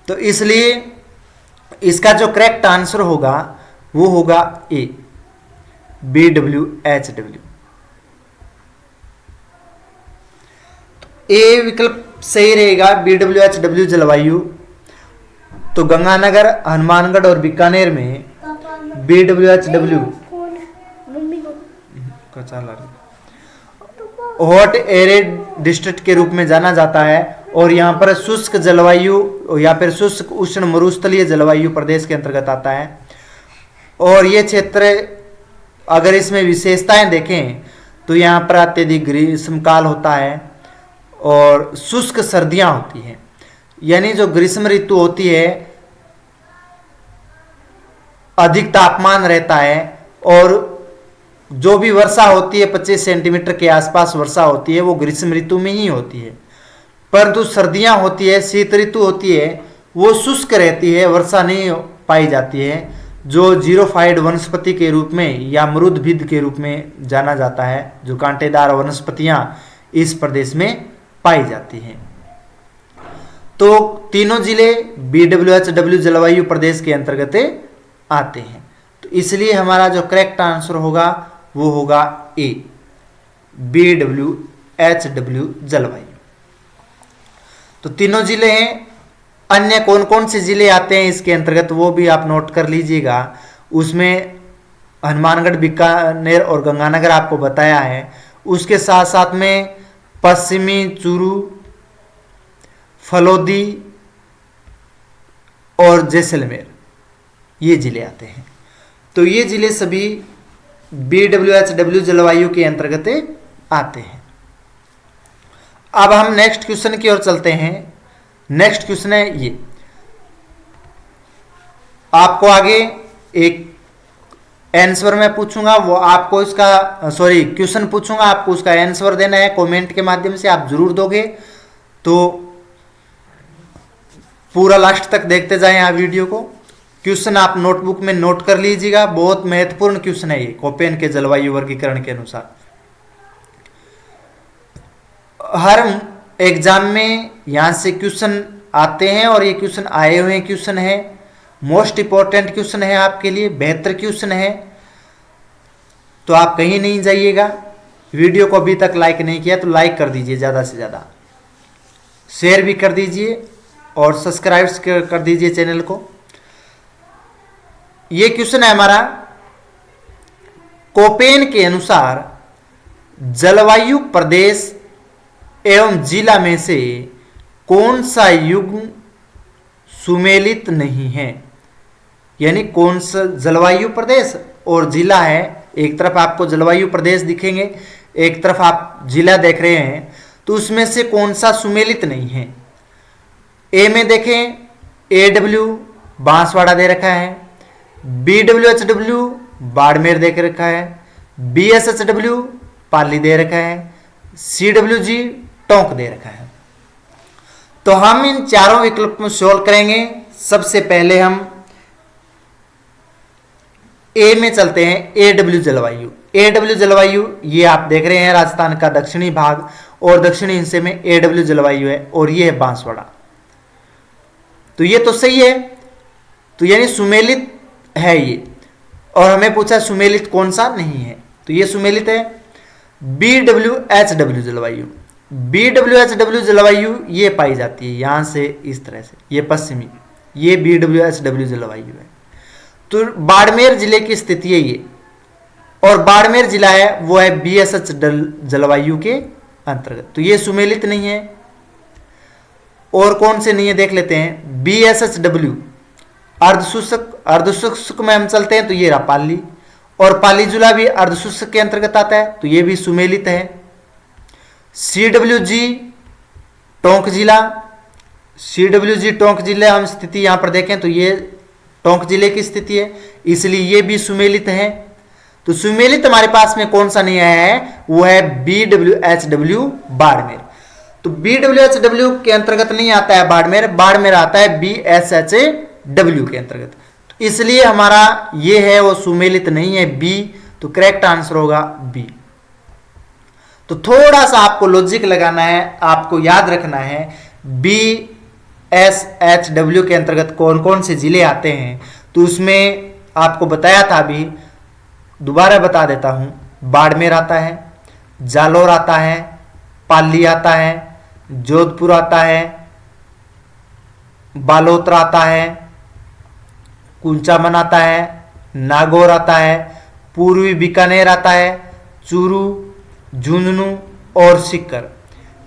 तो इसलिए इसका जो करेक्ट आंसर होगा वो होगा ए, BWHW। ए विकल्प सही रहेगा, BWHW जलवायु। तो गंगानगर, हनुमानगढ़ और बीकानेर में BWHW हॉट एरिड डिस्ट्रिक्ट के रूप में जाना जाता है और यहाँ पर शुष्क जलवायु या फिर शुष्क उष्ण मरुस्थलीय जलवायु प्रदेश के अंतर्गत आता है। और ये क्षेत्र अगर इसमें विशेषताएं देखें तो यहाँ पर अत्यधिक ग्रीष्मकाल होता है और शुष्क सर्दियाँ होती हैं। यानी जो ग्रीष्म ऋतु होती है अधिक तापमान रहता है और जो भी वर्षा होती है 25 सेंटीमीटर के आसपास वर्षा होती है वो ग्रीष्म ऋतु में ही होती है। परंतु सर्दियां होती है, शीत ऋतु होती है, वो शुष्क रहती है, वर्षा नहीं पाई जाती है, जो जीरोफाइड वनस्पति के रूप में या मरुदभिद के रूप में जाना जाता है। जो कांटेदार वनस्पतियां इस प्रदेश में पाई जाती हैं। तो तीनों जिले BWHW जलवायु प्रदेश के अंतर्गत आते हैं। तो इसलिए हमारा जो करेक्ट आंसर होगा वो होगा ए, BWHW जलवायु। तो तीनों जिले हैं। अन्य कौन कौन से जिले आते हैं इसके अंतर्गत वो भी आप नोट कर लीजिएगा। उसमें हनुमानगढ़, बीकानेर और गंगानगर आपको बताया है। उसके साथ साथ में पश्चिमी चूरू, फलौदी और जैसलमेर ये जिले आते हैं। तो ये जिले सभी BWHW जलवायु के अंतर्गत आते हैं। अब हम नेक्स्ट क्वेश्चन की ओर चलते हैं। नेक्स्ट क्वेश्चन है ये, आपको आगे एक आंसर मैं पूछूंगा, वो आपको इसका क्वेश्चन पूछूंगा, आपको उसका आंसर देना है। कमेंट के माध्यम से आप जरूर दोगे। तो पूरा लास्ट तक देखते जाएं आप वीडियो को। क्वेश्चन आप नोटबुक में नोट कर लीजिएगा, बहुत महत्वपूर्ण क्वेश्चन है ये कोपेन के जलवायु वर्गीकरण के अनुसार। हर एग्जाम में यहां से क्वेश्चन आते हैं और ये क्वेश्चन आए हुए क्वेश्चन है, मोस्ट इंपॉर्टेंट क्वेश्चन है आपके लिए, बेहतर क्वेश्चन है। तो आप कहीं नहीं जाइएगा। वीडियो को अभी तक लाइक नहीं किया तो लाइक कर दीजिए, ज़्यादा से ज़्यादा शेयर भी कर दीजिए और सब्सक्राइब कर दीजिए चैनल को। ये क्वेश्चन है हमारा, कोपेन के अनुसार जलवायु प्रदेश एवं जिला में से कौन सा युग्म सुमेलित नहीं है? यानी कौन सा जलवायु प्रदेश और जिला है, एक तरफ आपको जलवायु प्रदेश दिखेंगे, एक तरफ आप जिला देख रहे हैं, तो उसमें से कौन सा सुमेलित नहीं है? ए में देखें, AW बांसवाड़ा दे रखा है, BWHW बाड़मेर दे रखा है, BSHW पाली दे रखा है, CWG टोंक दे रखा है। तो हम इन चारों विकल्प में सोल्व करेंगे। सबसे पहले हम ए में चलते हैं, AW जलवायु। AW जलवायु ये आप देख रहे हैं राजस्थान का दक्षिणी भाग और दक्षिणी हिस्से में AW जलवायु है और ये है बांसवाड़ा। तो ये तो सही है, तो यानी सुमेलित है ये। और हमें पूछा सुमेलित कौन सा नहीं है, तो ये सुमेलित है। BWHW जलवायु, BWHW जलवायु ये पाई जाती है यहां से इस तरह से, ये पश्चिमी, ये BWHW जलवायु है। तो बाड़मेर जिले की स्थिति है ये, और बाड़मेर जिला है वो है BSH जलवायु के अंतर्गत, तो ये सुमेलित नहीं है। और कौन से नहीं है देख लेते हैं, BSHW अर्धशुष्क में हम चलते हैं, तो ये रहा पाली, और पाली जिला भी अर्धशुष्क के अंतर्गत आता है, तो ये भी सुमेलित है। CWG टोंक जिला, CWG टोंक जिले हम स्थिति यहां पर देखें तो ये टोंक जिले की स्थिति है, इसलिए ये भी सुमेलित है। तो सुमेलित हमारे पास में कौन सा नहीं आया है, वो है BWHW बाड़मेर। तो BWHW के अंतर्गत नहीं आता है बाड़मेर, बाड़मेर आता है BSHW के अंतर्गत, तो इसलिए हमारा ये है वो सुमेलित नहीं है, B। तो करेक्ट आंसर होगा B। तो थोड़ा सा आपको लॉजिक लगाना है, आपको याद रखना है BSHW के अंतर्गत कौन कौन से जिले आते हैं। तो उसमें आपको बताया था, अभी दोबारा बता देता हूं, बाड़मेर आता है, जालोर आता है, पाली आता है, जोधपुर आता है, बालोतरा आता है, कुंचामन आता है, नागौर आता है, पूर्वी बीकानेर आता है, चूरू, झुंझुनू और सीकर,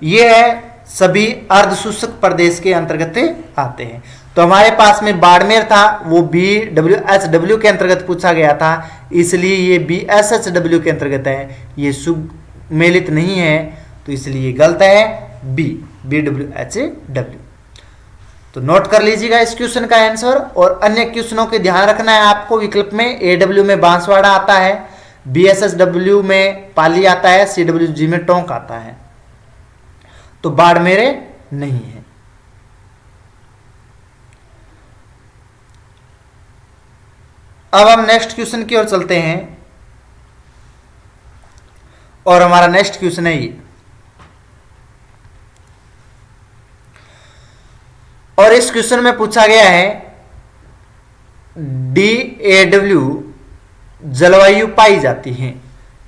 ये है सभी अर्धशुष्क प्रदेश के अंतर्गत आते हैं। तो हमारे पास में बाड़मेर था, वो BWHW के अंतर्गत पूछा गया था, इसलिए ये BSHW के अंतर्गत है, ये सुमेलित नहीं है, तो इसलिए गलत है BWHW। तो नोट कर लीजिएगा इस क्वेश्चन का आंसर। और अन्य क्वेश्चनों के ध्यान रखना है आपको, विकल्प में AW में बांसवाड़ा आता है, BSHW में पाली आता है, CWG में टोंक आता है, तो बाड़मेर नहीं है। अब हम नेक्स्ट क्वेश्चन की ओर चलते हैं, और हमारा नेक्स्ट क्वेश्चन है ये, और इस क्वेश्चन में पूछा गया है DAW जलवायु पाई जाती है,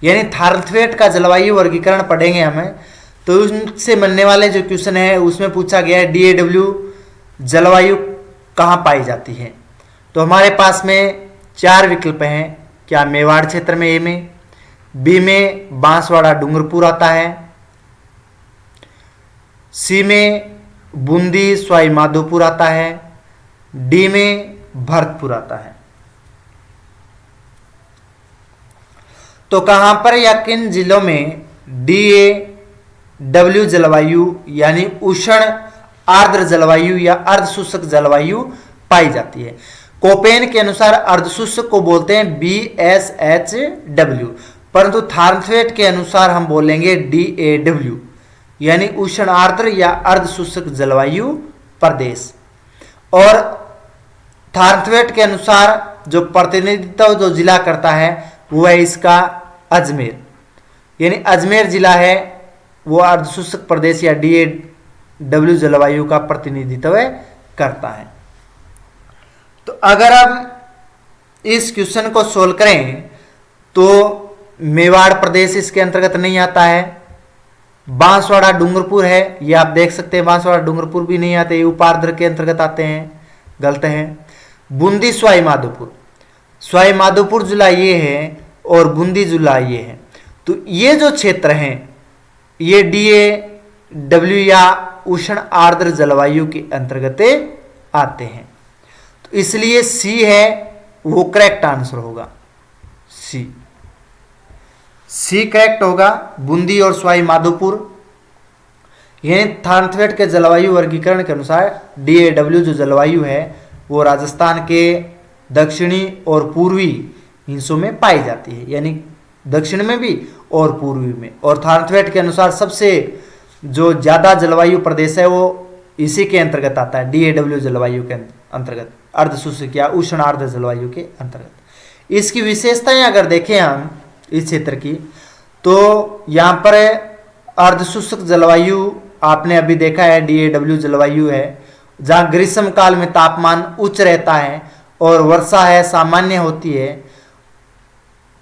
यानी थारलथवेट का जलवायु वर्गीकरण पढ़ेंगे हमें। तो उससे बनने वाले जो क्वेश्चन है उसमें पूछा गया है DAW जलवायु कहाँ पाई जाती है। तो हमारे पास में 4 विकल्प हैं, क्या मेवाड़ क्षेत्र में, A में, B में बांसवाड़ा डूंगरपुर आता है, C में बूंदी सवाई माधोपुर आता है, D में भरतपुर आता है। तो कहां पर या किन जिलों में DAW जलवायु यानी उष्ण आर्द्र जलवायु या अर्धशुष्क जलवायु पाई जाती है। कोपेन के अनुसार अर्धशुष्क को बोलते हैं BSHW, परंतु थारलथवेट के अनुसार हम बोलेंगे DAW यानी उष्ण आर्द्र या अर्धशुष्क जलवायु प्रदेश। और थारलथवेट के अनुसार जो प्रतिनिधित्व जो जिला करता है वो है इसका अजमेर, यानी अजमेर जिला है वो अर्धशुष्क प्रदेश या DAW जलवायु का प्रतिनिधित्व करता है। तो अगर हम इस क्वेश्चन को सोल्व करें तो मेवाड़ प्रदेश इसके अंतर्गत नहीं आता है, बांसवाड़ा डूंगरपुर है, ये आप देख सकते हैं, बांसवाड़ा डूंगरपुर भी नहीं आते, उपार्द्र के अंतर्गत आते हैं, गलत है। बूंदी सवाई माधोपुर, सवाई माधोपुर जिला ये है और बूंदी जिला ये है, तो ये जो क्षेत्र हैं ये DAW या उष्ण आर्द्र जलवायु के अंतर्गत आते हैं। तो इसलिए सी है वो करेक्ट आंसर होगा। सी करेक्ट होगा। बूंदी और सवाई माधोपुर यानी थानथवेट के जलवायु वर्गीकरण के अनुसार DAW जो जलवायु है वो राजस्थान के दक्षिणी और पूर्वी हिस्सों में पाई जाती है, यानी दक्षिण में भी और पूर्वी में। और थानथवेट के अनुसार सबसे जो ज़्यादा जलवायु प्रदेश है वो इसी के अंतर्गत आता है, DAW जलवायु के अंतर्गत, अर्धशुष्क या उष्ण आर्द्र जलवायु के अंतर्गत। इसकी विशेषताएं अगर देखें हम इस क्षेत्र की, तो यहाँ पर अर्धशुष्क जलवायु आपने अभी देखा है DAW जलवायु है, जहाँ ग्रीष्म काल में तापमान उच्च रहता है और वर्षा है सामान्य होती है,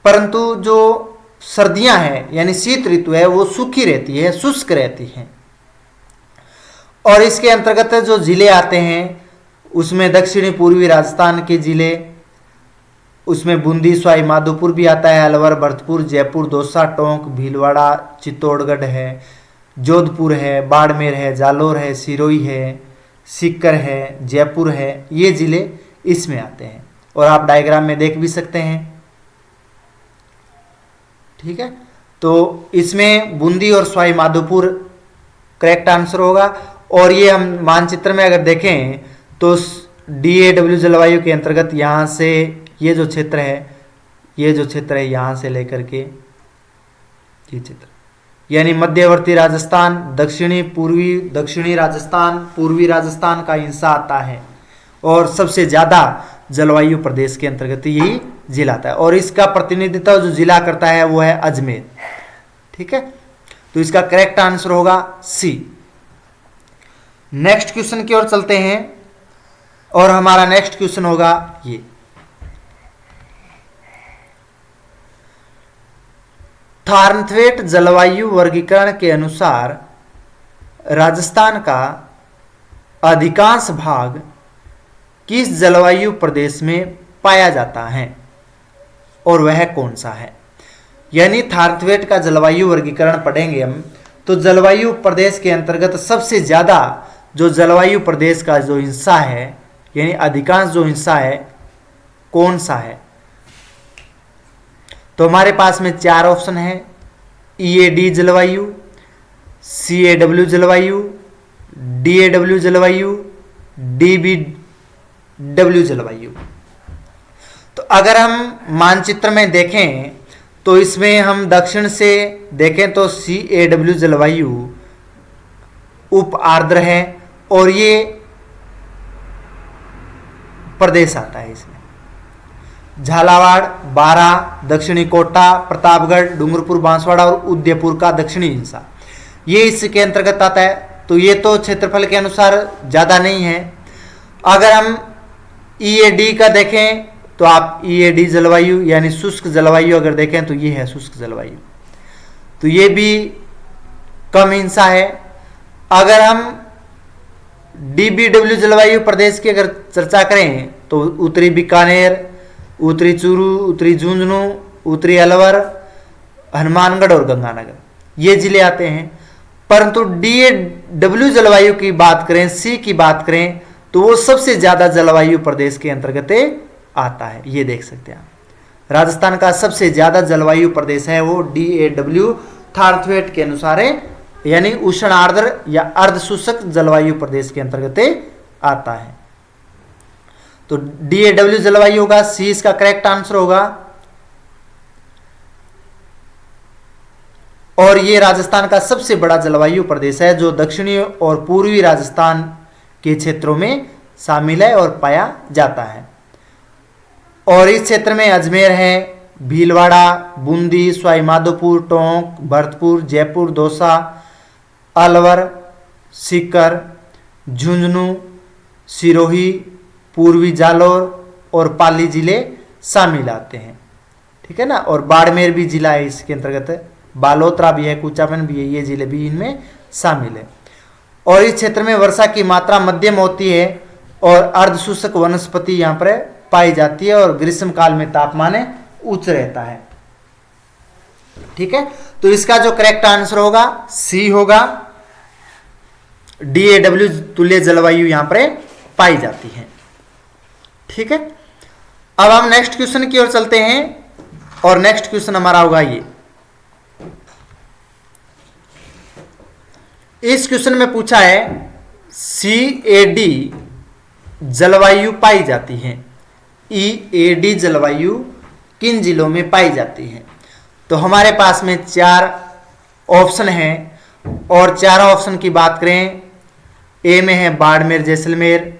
परंतु जो सर्दियां हैं यानी शीत ऋतु है वो सूखी रहती है, शुष्क रहती है। और इसके अंतर्गत जो जिले आते हैं उसमें दक्षिणी पूर्वी राजस्थान के जिले, उसमें बूंदी सवाई माधोपुर भी आता है, अलवर, भरतपुर, जयपुर, दौसा, टोंक, भीलवाड़ा, चित्तौड़गढ़ है, जोधपुर है, बाड़मेर है, जालोर है, सिरोही है, सीकर है, जयपुर है, ये जिले इसमें आते हैं। और आप डायग्राम में देख भी सकते हैं, ठीक है। तो इसमें बूंदी और सवाई माधोपुर करेक्ट आंसर होगा। और ये हम मानचित्र में अगर देखें तो DAW जलवायु के अंतर्गत यहाँ से ये जो क्षेत्र है यहाँ से लेकर के ये क्षेत्र यानी मध्यवर्ती राजस्थान, दक्षिणी राजस्थान, पूर्वी राजस्थान का हिस्सा आता है और सबसे ज़्यादा जलवायु प्रदेश के अंतर्गत यही जिला आता है। और इसका प्रतिनिधित्व जो जिला करता है वो है अजमेर, ठीक है। तो इसका करेक्ट आंसर होगा सी। नेक्स्ट क्वेश्चन की ओर चलते हैं और हमारा नेक्स्ट क्वेश्चन होगा ये, थानथवेट जलवायु वर्गीकरण के अनुसार राजस्थान का अधिकांश भाग किस जलवायु प्रदेश में पाया जाता है और वह कौन सा है। यानी थानथवेट का जलवायु वर्गीकरण पढ़ेंगे हम, तो जलवायु प्रदेश के अंतर्गत सबसे ज़्यादा जो जलवायु प्रदेश का जो हिस्सा है यानी अधिकांश जो हिस्सा है कौन सा है। तो हमारे पास में 4 ऑप्शन है, EAD जलवायु, CAW जलवायु, DAW जलवायु, DBW जलवायु। तो अगर हम मानचित्र में देखें तो इसमें हम दक्षिण से देखें तो CAW जलवायु उप आर्द्र है और ये प्रदेश आता है। इसमें झालावाड़, बारा, दक्षिणी कोटा, प्रतापगढ़, डूंगरपुर, बांसवाड़ा और उदयपुर का दक्षिणी हिस्सा ये इसके अंतर्गत आता है। तो ये तो क्षेत्रफल के अनुसार ज़्यादा नहीं है। अगर हम EAD का देखें तो आप EAD जलवायु यानी शुष्क जलवायु अगर देखें तो ये है शुष्क जलवायु, तो ये भी कम हिस्सा है। अगर हम DBW जलवायु प्रदेश की अगर चर्चा करें तो उत्तरी बीकानेर, उत्तरी चूरू, उत्तरी झुंझुनू, उत्तरी अलवर, हनुमानगढ़ और गंगानगर ये जिले आते हैं। परंतु DAW जलवायु की बात करें, C की बात करें तो वो सबसे ज्यादा जलवायु प्रदेश के अंतर्गत आता है। ये देख सकते हैं आप, राजस्थान का सबसे ज्यादा जलवायु प्रदेश है वो DAW थानथवेट के अनुसार है, यानी उष्ण आर्द्र या अर्धशुष्क जलवायु प्रदेश के अंतर्गत आता है। तो DAW जलवायु होगा, सी इसका करेक्ट आंसर होगा। और ये राजस्थान का सबसे बड़ा जलवायु प्रदेश है जो दक्षिणी और पूर्वी राजस्थान के क्षेत्रों में शामिल है और पाया जाता है। और इस क्षेत्र में अजमेर है, भीलवाड़ा, बूंदी, सवाई माधोपुर, टोंक, भरतपुर, जयपुर, दौसा, अलवर, सीकर, झुंझुनू, सिरोही, पूर्वी जालोर और पाली जिले शामिल आते हैं, ठीक है ना। और बाड़मेर भी जिला है इसके अंतर्गत, बालोतरा भी है, कुचामन भी है, ये जिले भी इनमें शामिल है। और इस क्षेत्र में वर्षा की मात्रा मध्यम होती है और अर्धशुष्क वनस्पति यहाँ पर पाई जाती है और ग्रीष्म काल में तापमान उच्च रहता है। ठीक है, तो इसका जो करेक्ट आंसर होगा सी होगा, DAW तुल्य जलवायु यहां पर पाई जाती है। ठीक है, अब हम नेक्स्ट क्वेश्चन की ओर चलते हैं और नेक्स्ट क्वेश्चन हमारा होगा ये। इस क्वेश्चन में पूछा है CAD जलवायु पाई जाती है, EAD जलवायु किन जिलों में पाई जाती है। तो हमारे पास में 4 ऑप्शन हैं और 4 ऑप्शन की बात करें, ए में है बाड़मेर जैसलमेर,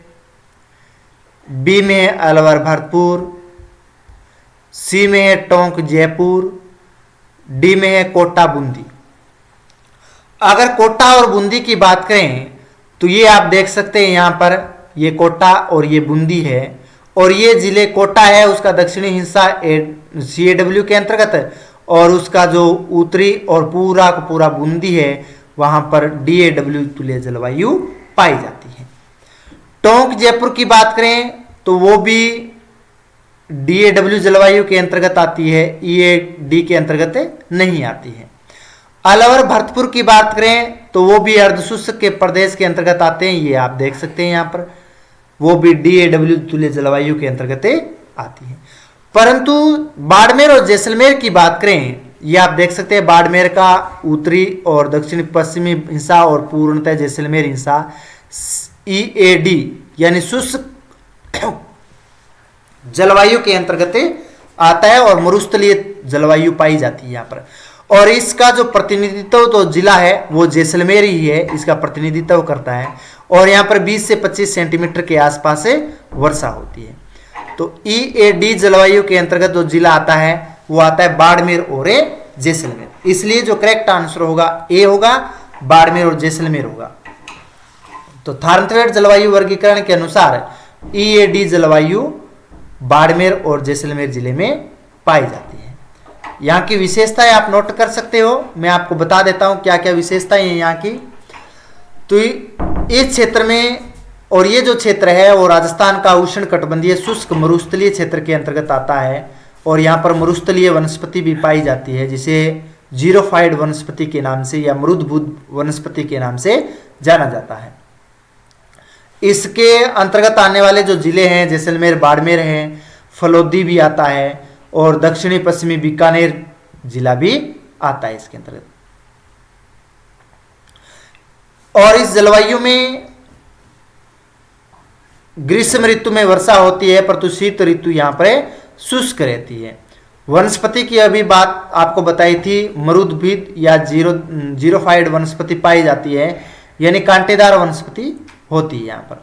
बी में है अलवर भरतपुर, सी में है टोंक जयपुर, डी में है कोटा बूंदी। अगर कोटा और बूंदी की बात करें तो ये आप देख सकते हैं यहां पर, ये कोटा और ये बूंदी है, और ये जिले कोटा है उसका दक्षिणी हिस्सा CAW के अंतर्गत, और उसका जो उत्तरी और पूरा का पूरा बूंदी है वहां पर DAW तुल्य जलवायु पाई जाती है। टोंक जयपुर की बात करें तो वो भी DAW जलवायु के अंतर्गत आती है, EAD के अंतर्गत नहीं आती है। अलवर भरतपुर की बात करें तो वो भी अर्धशुष्क के प्रदेश के अंतर्गत आते हैं, ये आप देख सकते हैं यहाँ पर, वो भी DAW तुल्य जलवायु के अंतर्गत आती है। परंतु बाड़मेर और जैसलमेर की बात करें, ये आप देख सकते हैं बाड़मेर का उत्तरी और दक्षिण पश्चिमी हिस्सा और पूर्णतः जैसलमेर हिस्सा EAD यानी शुष्क जलवायु के अंतर्गत आता है और मरुस्थलीय जलवायु पाई जाती है यहाँ पर। और इसका जो प्रतिनिधित्व तो जिला है वो जैसलमेर ही है, इसका प्रतिनिधित्व करता है, और यहाँ पर 20 से 25 सेंटीमीटर के आसपास से वर्षा होती है। तो EAD जलवायु के अंतर्गत जो जिला आता है वो आता है बाड़मेर और जैसलमेर, इसलिए जो करेक्ट आंसर होगा ए होगा, बाड़मेर और जैसलमेर होगा। तो थारनथवेट जलवायु वर्गीकरण के अनुसार EAD जलवायु बाड़मेर और जैसलमेर जिले में पाई जाती है। यहाँ की विशेषताएं आप नोट कर सकते हो, मैं आपको बता देता हूँ क्या क्या विशेषताएं हैं यहाँ की। तो इस क्षेत्र में, और ये जो क्षेत्र है वो राजस्थान का उष्ण कटिबंधीय शुष्क मरुस्थलीय क्षेत्र के अंतर्गत आता है, और यहाँ पर मरुस्थलीय वनस्पति भी पाई जाती है जिसे जीरोफाइड वनस्पति के नाम से या मृदभूत वनस्पति के नाम से जाना जाता है। इसके अंतर्गत आने वाले जो जिले हैं जैसलमेर बाड़मेर हैं, फलोदी भी आता है, और दक्षिणी पश्चिमी बीकानेर जिला भी आता है इसके अंतर्गत। और इस जलवायु में ग्रीष्म ऋतु में वर्षा होती है परंतु शीत ऋतु यहाँ पर शुष्क रहती है। वनस्पति की अभी बात आपको बताई थी, मरुद्भिद या जीरोफाइड वनस्पति पाई जाती है, यानी कांटेदार वनस्पति होती है यहाँ पर।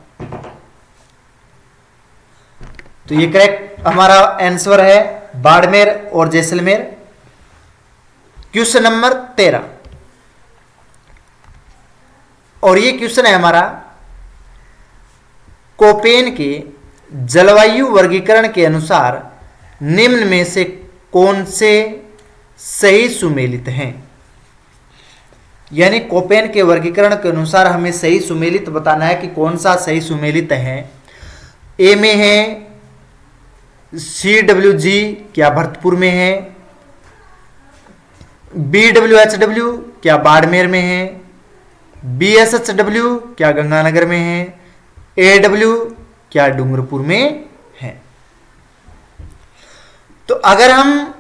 तो ये करेक्ट हमारा आंसर है बाड़मेर और जैसलमेर। क्वेश्चन नंबर 13, और ये क्वेश्चन है हमारा कोपेन के जलवायु वर्गीकरण के अनुसार निम्न में से कौन से सही सुमेलित हैं। यानी कोपेन के वर्गीकरण के अनुसार हमें सही सुमेलित बताना है कि कौन सा सही सुमेलित है। ए में है CWG, क्या भरतपुर में है, BWHW क्या बाड़मेर में है, BSHW क्या गंगानगर में है, AW क्या डूंगरपुर में है। तो अगर हम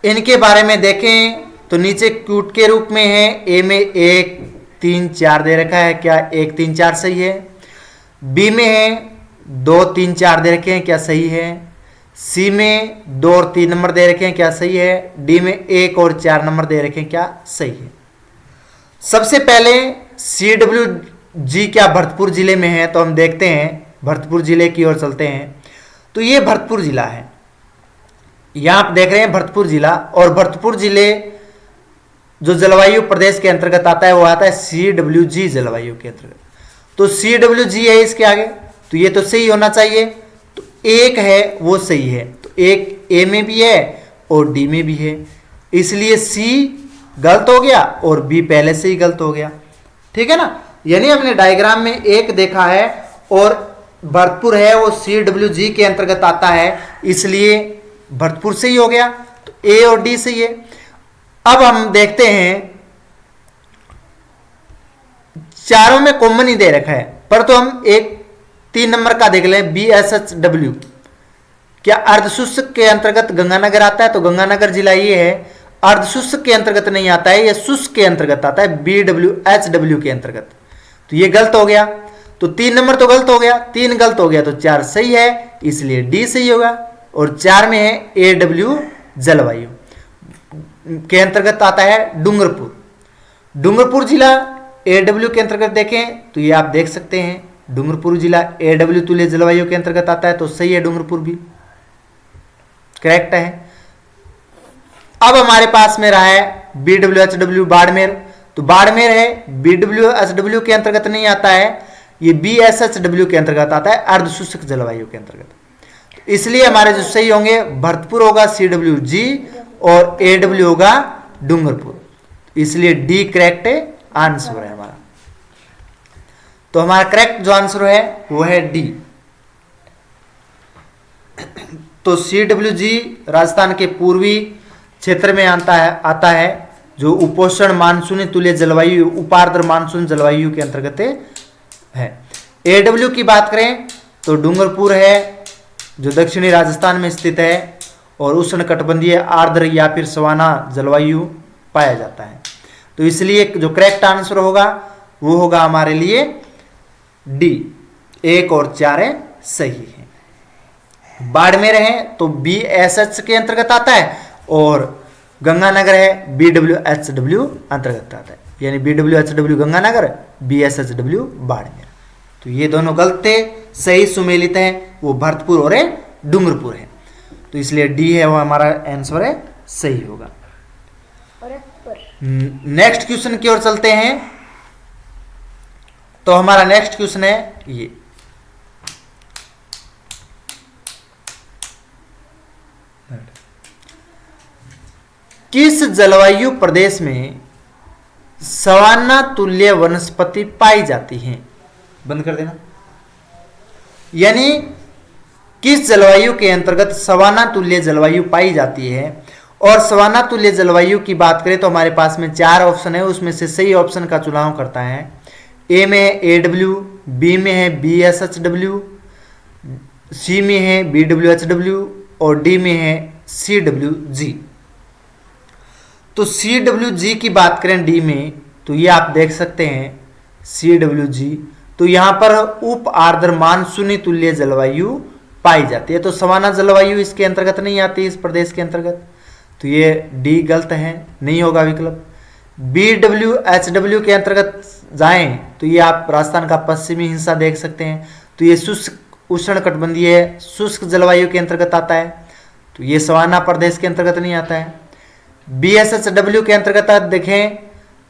इनके बारे में देखें तो नीचे क्यूट के रूप में है, ए में 1 3 4 दे रखा है, क्या 1 3 4 सही है। बी में है 2 3 4 दे रखे हैं, क्या सही है। सी में 2 और 3 नंबर दे रखे हैं, क्या सही है। डी में 1 और 4 नंबर दे रखे हैं, क्या सही है। सबसे पहले CWG क्या भरतपुर जिले में है, तो हम देखते हैं भरतपुर जिले की ओर चलते हैं। तो ये भरतपुर जिला है, यहां आप देख रहे हैं भरतपुर जिला, और भरतपुर जिले जो जलवायु प्रदेश के अंतर्गत आता है वो आता है CWG जलवायु के अंतर्गत। तो CWG है इसके आगे, तो ये तो सही होना चाहिए। तो 1 है वो सही है, तो 1 ए में भी है और डी में भी है, इसलिए सी गलत हो गया और बी पहले से ही गलत हो गया। ठीक है ना, यानी हमने डायग्राम में 1 देखा है और भरतपुर है वो CWG के अंतर्गत आता है, इसलिए भरतपुर से ही हो गया, तो ए और डी सही है। अब हम देखते हैं, चारों में कॉमन ही दे रखा है, पर तो हम एक 3 नंबर का देख लें, BSHW। क्या अर्धशुष्क के अंतर्गत गंगानगर आता है? तो गंगानगर जिला ये है। अर्धशुष्क के अंतर्गत नहीं आता है, ये शुष्क के अंतर्गत आता है, BWHW के अंतर्गत। तो ये गलत हो गया, तो 3 नंबर तो गलत हो गया, 3 गलत हो गया तो 4 सही है, इसलिए डी सही होगा। और 4 में है AW जलवायु के अंतर्गत आता है डूंगरपुर। डूंगरपुर जिला AW के अंतर्गत देखें तो ये आप देख सकते हैं, डूंगरपुर जिला AW तुल्य जलवायु के अंतर्गत आता है, तो सही है, डूंगरपुर भी करेक्ट है। अब हमारे पास में रहा है BWHW बाड़मेर। तो बाड़मेर है, BWHW के अंतर्गत नहीं आता है, ये BSHW के अंतर्गत आता है, अर्धशुष्क जलवायु के अंतर्गत। इसलिए हमारे जो सही होंगे, भरतपुर होगा CWG और AW होगा डूंगरपुर, इसलिए डी करेक्ट आंसर है हमारा। तो हमारा करेक्ट जो आंसर है वो है डी। तो CWG राजस्थान के पूर्वी क्षेत्र में आता है जो उपोष्ण मानसूनी तुल्य जलवायु, उपार्द्र मानसून जलवायु के अंतर्गत है। AW की बात करें तो डूंगरपुर है जो दक्षिणी राजस्थान में स्थित है और उष्णकटिबंधीय आर्द्र या फिर सवाना जलवायु पाया जाता है। तो इसलिए जो करेक्ट आंसर होगा वो होगा हमारे लिए डी, 1 और 4 सही है। बाड़मेर है तो BSH के अंतर्गत आता है और गंगानगर है BWHW अंतर्गत आता है, यानी BWHW गंगानगर, BSHW बाड़मेर। तो ये दोनों गलत थे, सही सुमेलित है वो भरतपुर और डूंगरपुर है, तो इसलिए डी है वो हमारा आंसर है, सही होगा। नेक्स्ट क्वेश्चन की ओर चलते हैं। तो हमारा नेक्स्ट क्वेश्चन है ये, किस जलवायु प्रदेश में सवाना तुल्य वनस्पति पाई जाती हैं? बंद कर देना। यानी किस जलवायु के अंतर्गत सवाना तुल्य जलवायु पाई जाती है? और सवाना तुल्य जलवायु की बात करें तो हमारे पास में 4 ऑप्शन है, उसमें से सही ऑप्शन का चुनाव करता है। ए में है AW, बी में है BSHW, सी में है BWHW और डी में है CWG। तो CWG की बात करें डी में, तो ये आप देख सकते हैं CWG, तो यहाँ पर उप आर्द्र मानसूनी तुल्य जलवायु पाई जाती है। तो सवाना जलवायु इसके अंतर्गत नहीं आती, इस प्रदेश के अंतर्गत, तो ये डी गलत है, नहीं होगा विकल्प। BWHW के अंतर्गत जाएं तो ये आप राजस्थान का पश्चिमी हिस्सा देख सकते हैं, तो ये शुष्क उष्णकटिबंधीय शुष्क जलवायु के अंतर्गत आता है, तो ये सवाना प्रदेश के अंतर्गत नहीं आता है। BSHW के अंतर्गत देखें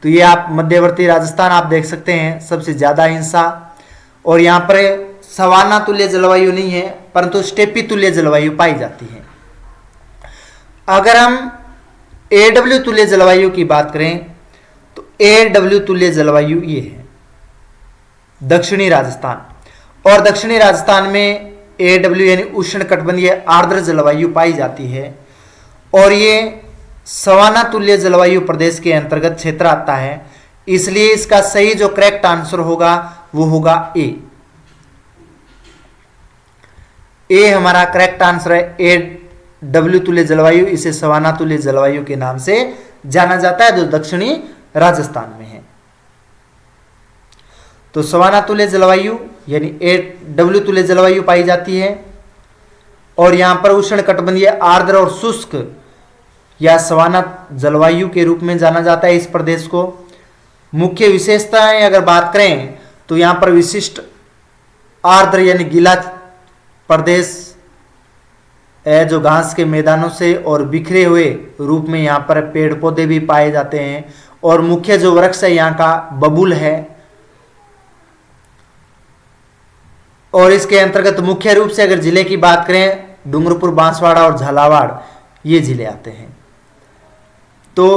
तो ये आप मध्यवर्ती राजस्थान आप देख सकते हैं, सबसे ज्यादा हिस्सा, और यहाँ पर सवाना तुल्य जलवायु नहीं है परंतु स्टेपी तुल्य जलवायु पाई जाती है। अगर हम AW तुल्य जलवायु की बात करें तो AW तुल्य जलवायु ये है दक्षिणी राजस्थान, और दक्षिणी राजस्थान में AW यानी उष्णकटिबंधीय आर्द्र जलवायु पाई जाती है, और ये सवाना तुल्य जलवायु प्रदेश के अंतर्गत क्षेत्र आता है, इसलिए इसका सही जो करेक्ट आंसर होगा वो होगा ए हमारा करेक्ट आंसर है। AW तुल्य जलवायु, इसे सवाना तुल्य जलवायु के नाम से जाना जाता है जो दक्षिणी राजस्थान में है। तो सवाना तुल्य जलवायु यानी AW तुल्य जलवायु पाई जाती है, और यहां पर उष्णकटिबंधीय आर्द्र और शुष्क या सवाना जलवायु के रूप में जाना जाता है इस प्रदेश को। मुख्य विशेषताएं अगर बात करें तो यहां पर विशिष्ट आर्द्र यानी गीला प्रदेश है जो घास के मैदानों से और बिखरे हुए रूप में यहाँ पर पेड़ पौधे भी पाए जाते हैं, और मुख्य जो वृक्ष है यहाँ का बबूल है, और इसके अंतर्गत मुख्य रूप से अगर जिले की बात करें डूंगरपुर, बांसवाड़ा और झालावाड़ ये जिले आते हैं। तो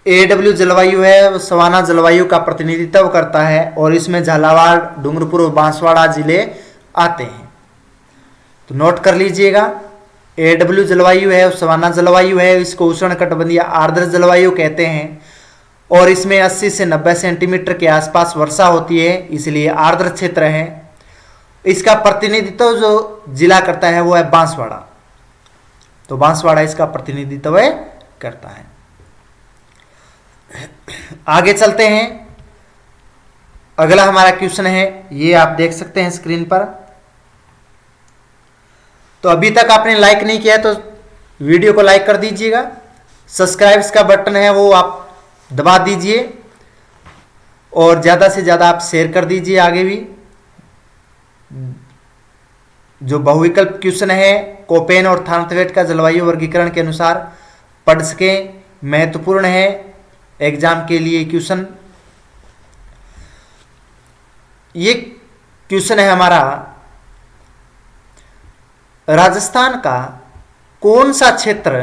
AW जलवायु है वो सवाना जलवायु का प्रतिनिधित्व करता है, और इसमें झालावाड़, डूंगरपुर और बांसवाड़ा जिले आते हैं। तो नोट कर लीजिएगा AW जलवायु है, सवाना जलवायु है, इसको उष्णकटिबंधीय आर्द्र जलवायु कहते हैं। और इसमें 80 से 90 सेंटीमीटर के आसपास वर्षा होती है, इसलिए आर्द्र क्षेत्र है। इसका प्रतिनिधित्व जो जिला करता है वो है बांसवाड़ा, तो बांसवाड़ा इसका प्रतिनिधित्व करता है। आगे चलते हैं, अगला हमारा क्वेश्चन है, ये आप देख सकते हैं स्क्रीन पर। तो अभी तक आपने लाइक नहीं किया है तो वीडियो को लाइक कर दीजिएगा, सब्सक्राइब का बटन है वो आप दबा दीजिए, और ज़्यादा से ज़्यादा आप शेयर कर दीजिए आगे भी। जो बहुविकल्प क्वेश्चन है कोपेन और थानथवेट का जलवायु वर्गीकरण के अनुसार पढ़ सके, महत्वपूर्ण है एग्जाम के लिए क्वेश्चन। ये क्वेश्चन है हमारा, राजस्थान का कौन सा क्षेत्र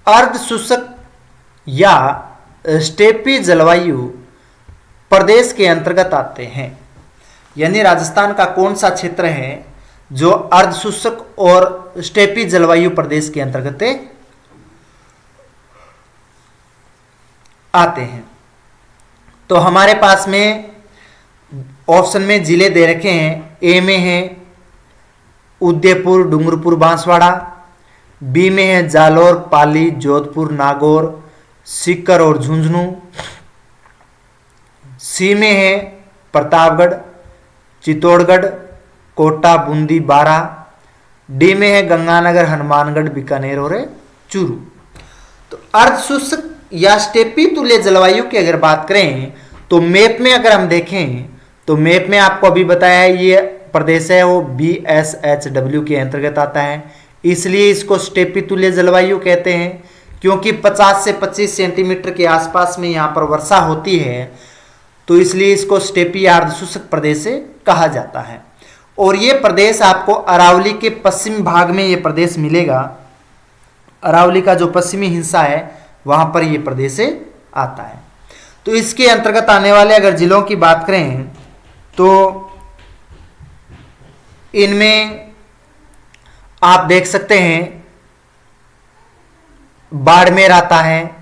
अर्ध शुष्क या स्टेपी जलवायु प्रदेश के अंतर्गत आते हैं। यानी राजस्थान का कौन सा क्षेत्र है जो अर्ध शुष्क और स्टेपी जलवायु प्रदेश के अंतर्गत आते हैं। तो हमारे पास में ऑप्शन में जिले दे रखे हैं। ए में है उदयपुर, डूंगरपुर, बांसवाड़ा। बी में है जालोर, पाली, जोधपुर, नागौर, सीकर और झुंझुनू। सी में है प्रतापगढ़, चित्तौड़गढ़, कोटा, बूंदी, बारा। डी में है गंगानगर, हनुमानगढ़, बीकानेर और चूरू। तो अर्ध शुष्क या स्टेपी तुल्य जलवायु की अगर बात करें तो मैप में अगर हम देखें तो मैप में आपको अभी बताया है ये प्रदेश है वो BSHW के अंतर्गत आता है, इसलिए इसको स्टेपी तुल्य जलवायु कहते हैं, क्योंकि 50 से 25 सेंटीमीटर के आसपास में यहाँ पर वर्षा होती है, तो इसलिए इसको स्टेपी अर्ध शुष्क प्रदेश कहा जाता है। और ये प्रदेश आपको अरावली के पश्चिम भाग में ये प्रदेश मिलेगा। अरावली का जो पश्चिमी हिस्सा है वहां पर ये प्रदेश आता है। तो इसके अंतर्गत आने वाले अगर जिलों की बात करें तो इनमें आप देख सकते हैं बाड़मेर आता है,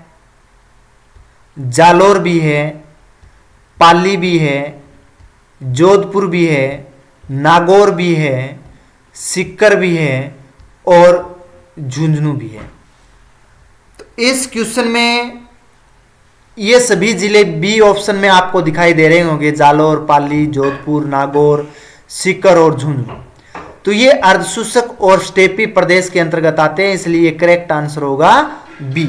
जालोर भी है, पाली भी है, जोधपुर भी है, नागौर भी है, सीकर भी है और झुंझुनू भी है। तो इस क्वेश्चन में ये सभी जिले बी ऑप्शन में आपको दिखाई दे रहे होंगे, जालोर, पाली, जोधपुर, नागौर, सीकर और झुंझुनू। तो ये अर्धशुष्क और स्टेपी प्रदेश के अंतर्गत आते हैं, इसलिए करेक्ट आंसर होगा बी।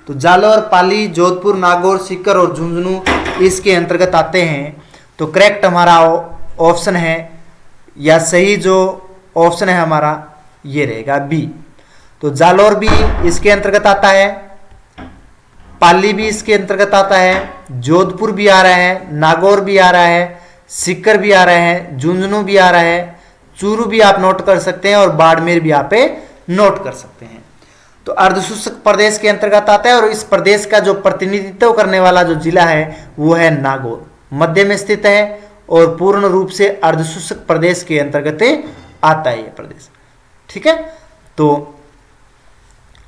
तो जालोर, पाली, जोधपुर, नागौर, सीकर और झुंझुनू इसके अंतर्गत आते हैं। तो करेक्ट हमारा ऑप्शन है या सही जो ऑप्शन है हमारा ये रहेगा बी। तो जालोर भी इसके अंतर्गत आता है, पाली भी इसके अंतर्गत आता है, जोधपुर भी आ रहा है, नागौर भी आ रहा है, सीकर भी आ रहा है, झुंझुनू भी आ रहा है, चूरू भी आप नोट कर सकते हैं और बाड़मेर भी आप नोट कर सकते हैं। तो अर्धशुष्क प्रदेश के अंतर्गत आता है और इस प्रदेश का जो प्रतिनिधित्व करने वाला जो जिला है वो है नागौर, मध्य में स्थित है और पूर्ण रूप से अर्धशुष्क प्रदेश के अंतर्गत आता है ये प्रदेश। ठीक है, तो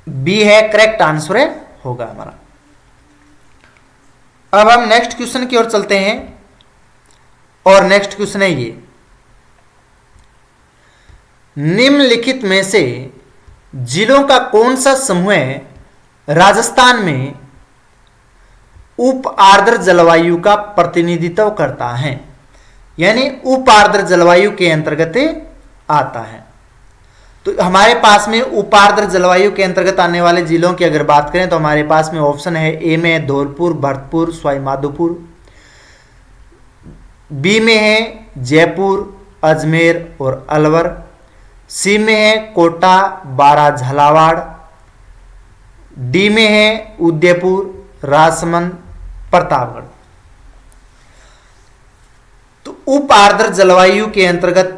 बी है करेक्ट आंसर होगा हमारा। अब हम नेक्स्ट क्वेश्चन की ओर चलते हैं और नेक्स्ट क्वेश्चन है ये, निम्नलिखित में से जिलों का कौन सा समूह राजस्थान में उप आर्द्र जलवायु का प्रतिनिधित्व करता है, यानी उप आर्द्र जलवायु के अंतर्गत आता है। तो हमारे पास में उप आर्द्र जलवायु के अंतर्गत आने वाले जिलों की अगर बात करें तो हमारे पास में ऑप्शन है ए में धौलपुर, भरतपुर, सवाईमाधोपुर। बी में है जयपुर, अजमेर और अलवर। सी में है कोटा, बारा, झालावाड़। डी में है उदयपुर, राजसमंद, प्रतापगढ़। तो उप आर्द्र जलवायु के अंतर्गत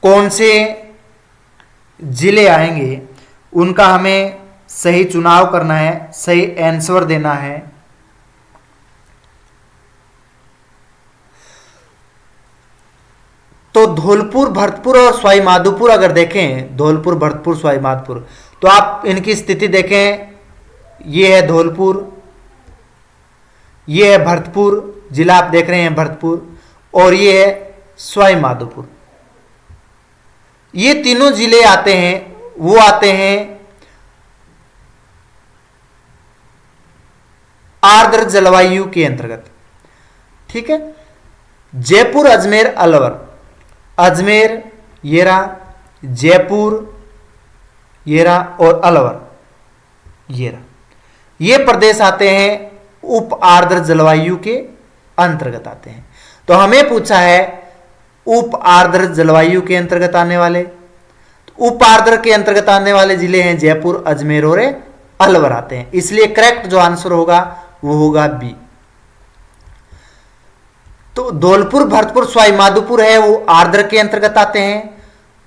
कौन से जिले आएंगे उनका हमें सही चुनाव करना है, सही आंसर देना है। तो धौलपुर, भरतपुर और सवाई माधोपुर अगर देखें, धौलपुर, भरतपुर, सवाई माधोपुर, तो आप इनकी स्थिति देखें, ये है धौलपुर, ये है भरतपुर, जिला आप देख रहे हैं भरतपुर, और ये है सवाई माधोपुर। ये तीनों जिले आते हैं, वो आते हैं आर्द्र जलवायु के अंतर्गत। ठीक है, जयपुर, अजमेर, अलवर, अजमेर ये रहा, जयपुर ये रहा, और अलवर ये रहा, ये प्रदेश आते हैं उप आर्द्र जलवायु के अंतर्गत आते हैं। तो हमें पूछा है उप आर्द्र जलवायु के अंतर्गत आने वाले, तो उप आर्द्र के अंतर्गत आने वाले जिले हैं जयपुर, अजमेर और अलवर आते हैं। इसलिए करेक्ट जो आंसर होगा वो होगा बी। तो धौलपुर, भरतपुर, सवाई माधोपुर है वो आर्द्र के अंतर्गत आते हैं।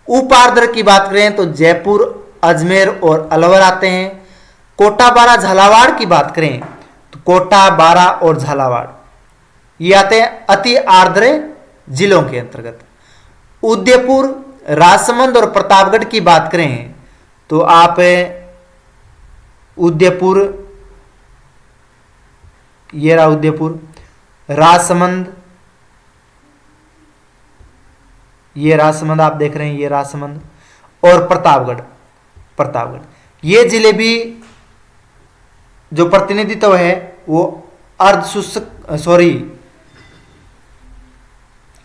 उप आर्द्र की बात करें तो जयपुर, अजमेर और अलवर आते हैं। कोटा, बारा, झालावाड़ की बात करें तो कोटा, बारा और झालावाड़ ये आते हैं अति आर्द्र जिलों के अंतर्गत। उदयपुर, राजसमंद और प्रतापगढ़ की बात करें तो आप उदयपुर, ये रहा उदयपुर, राजसमंद, ये राजसमंद आप देख रहे हैं, ये राजसमंद, और प्रतापगढ़, प्रतापगढ़ ये जिले भी जो प्रतिनिधित्व है वो अर्ध शुष्क